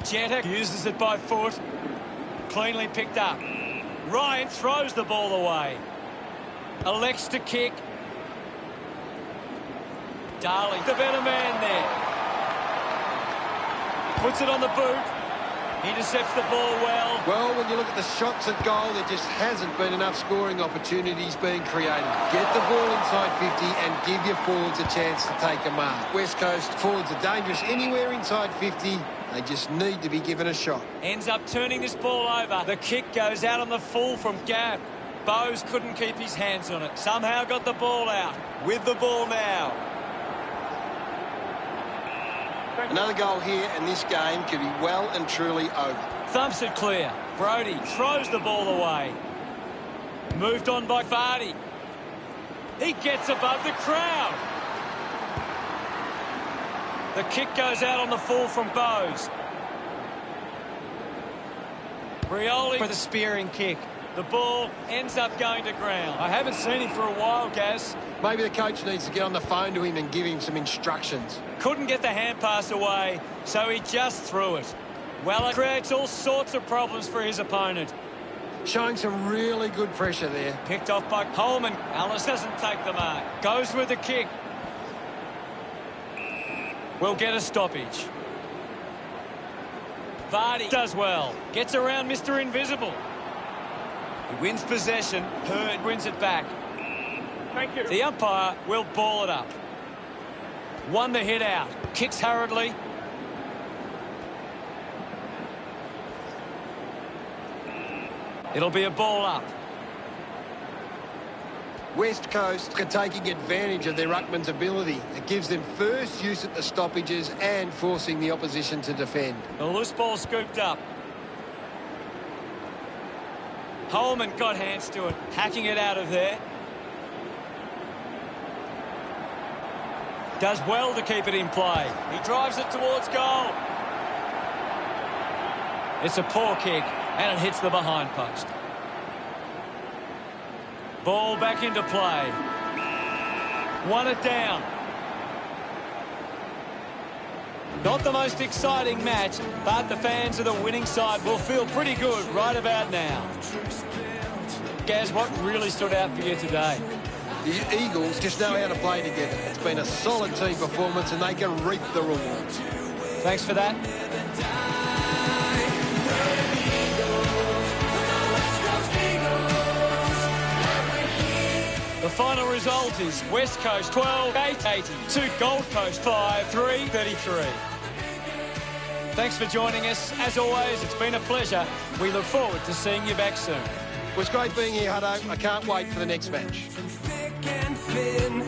Jetta uses it by foot. Cleanly picked up. Ryan throws the ball away. Elects to kick. Darling, the better man there. Puts it on the boot. Intercepts the ball well. Well, when you look at the shots at goal, there just hasn't been enough scoring opportunities being created. Get the ball inside 50 and give your forwards a chance to take a mark. West Coast forwards are dangerous anywhere inside 50. They just need to be given a shot. Ends up turning this ball over. The kick goes out on the full from Gav. Bowes couldn't keep his hands on it. Somehow got the ball out. With the ball now. Another goal here, and this game could be well and truly over. Thumps it clear. Brody throws the ball away. Moved on by Vardy. He gets above the crowd. The kick goes out on the full from Bowes. Brioli with a spearing kick. The ball ends up going to ground. I haven't seen him for a while, Gaz. Maybe the coach needs to get on the phone to him and give him some instructions. Couldn't get the hand pass away, so he just threw it. Well, it creates all sorts of problems for his opponent. Showing some really good pressure there. Picked off by Coleman. Alice doesn't take the mark. Goes with the kick. Will get a stoppage. Vardy does well. Gets around Mr. Invisible. He wins possession. Hurd wins it back. Thank you. The umpire will ball it up. Won the hit out. Kicks hurriedly. It'll be a ball up. West Coast are taking advantage of their ruckman's ability. It gives them first use at the stoppages and forcing the opposition to defend. The loose ball scooped up. Coleman got hands to it, hacking it out of there. Does well to keep it in play. He drives it towards goal. It's a poor kick, and it hits the behind post. Ball back into play. Won it down. Not the most exciting match, but the fans of the winning side will feel pretty good right about now. Gaz, what really stood out for you today? The Eagles just know how to play together. It's been a solid team performance and they can reap the rewards. Thanks for that. The final result is West Coast 12, 880 to Gold Coast 5, 333. Thanks for joining us. As always, it's been a pleasure. We look forward to seeing you back soon. It was great being here, Hutto. I can't wait for the next match. Thick and thin.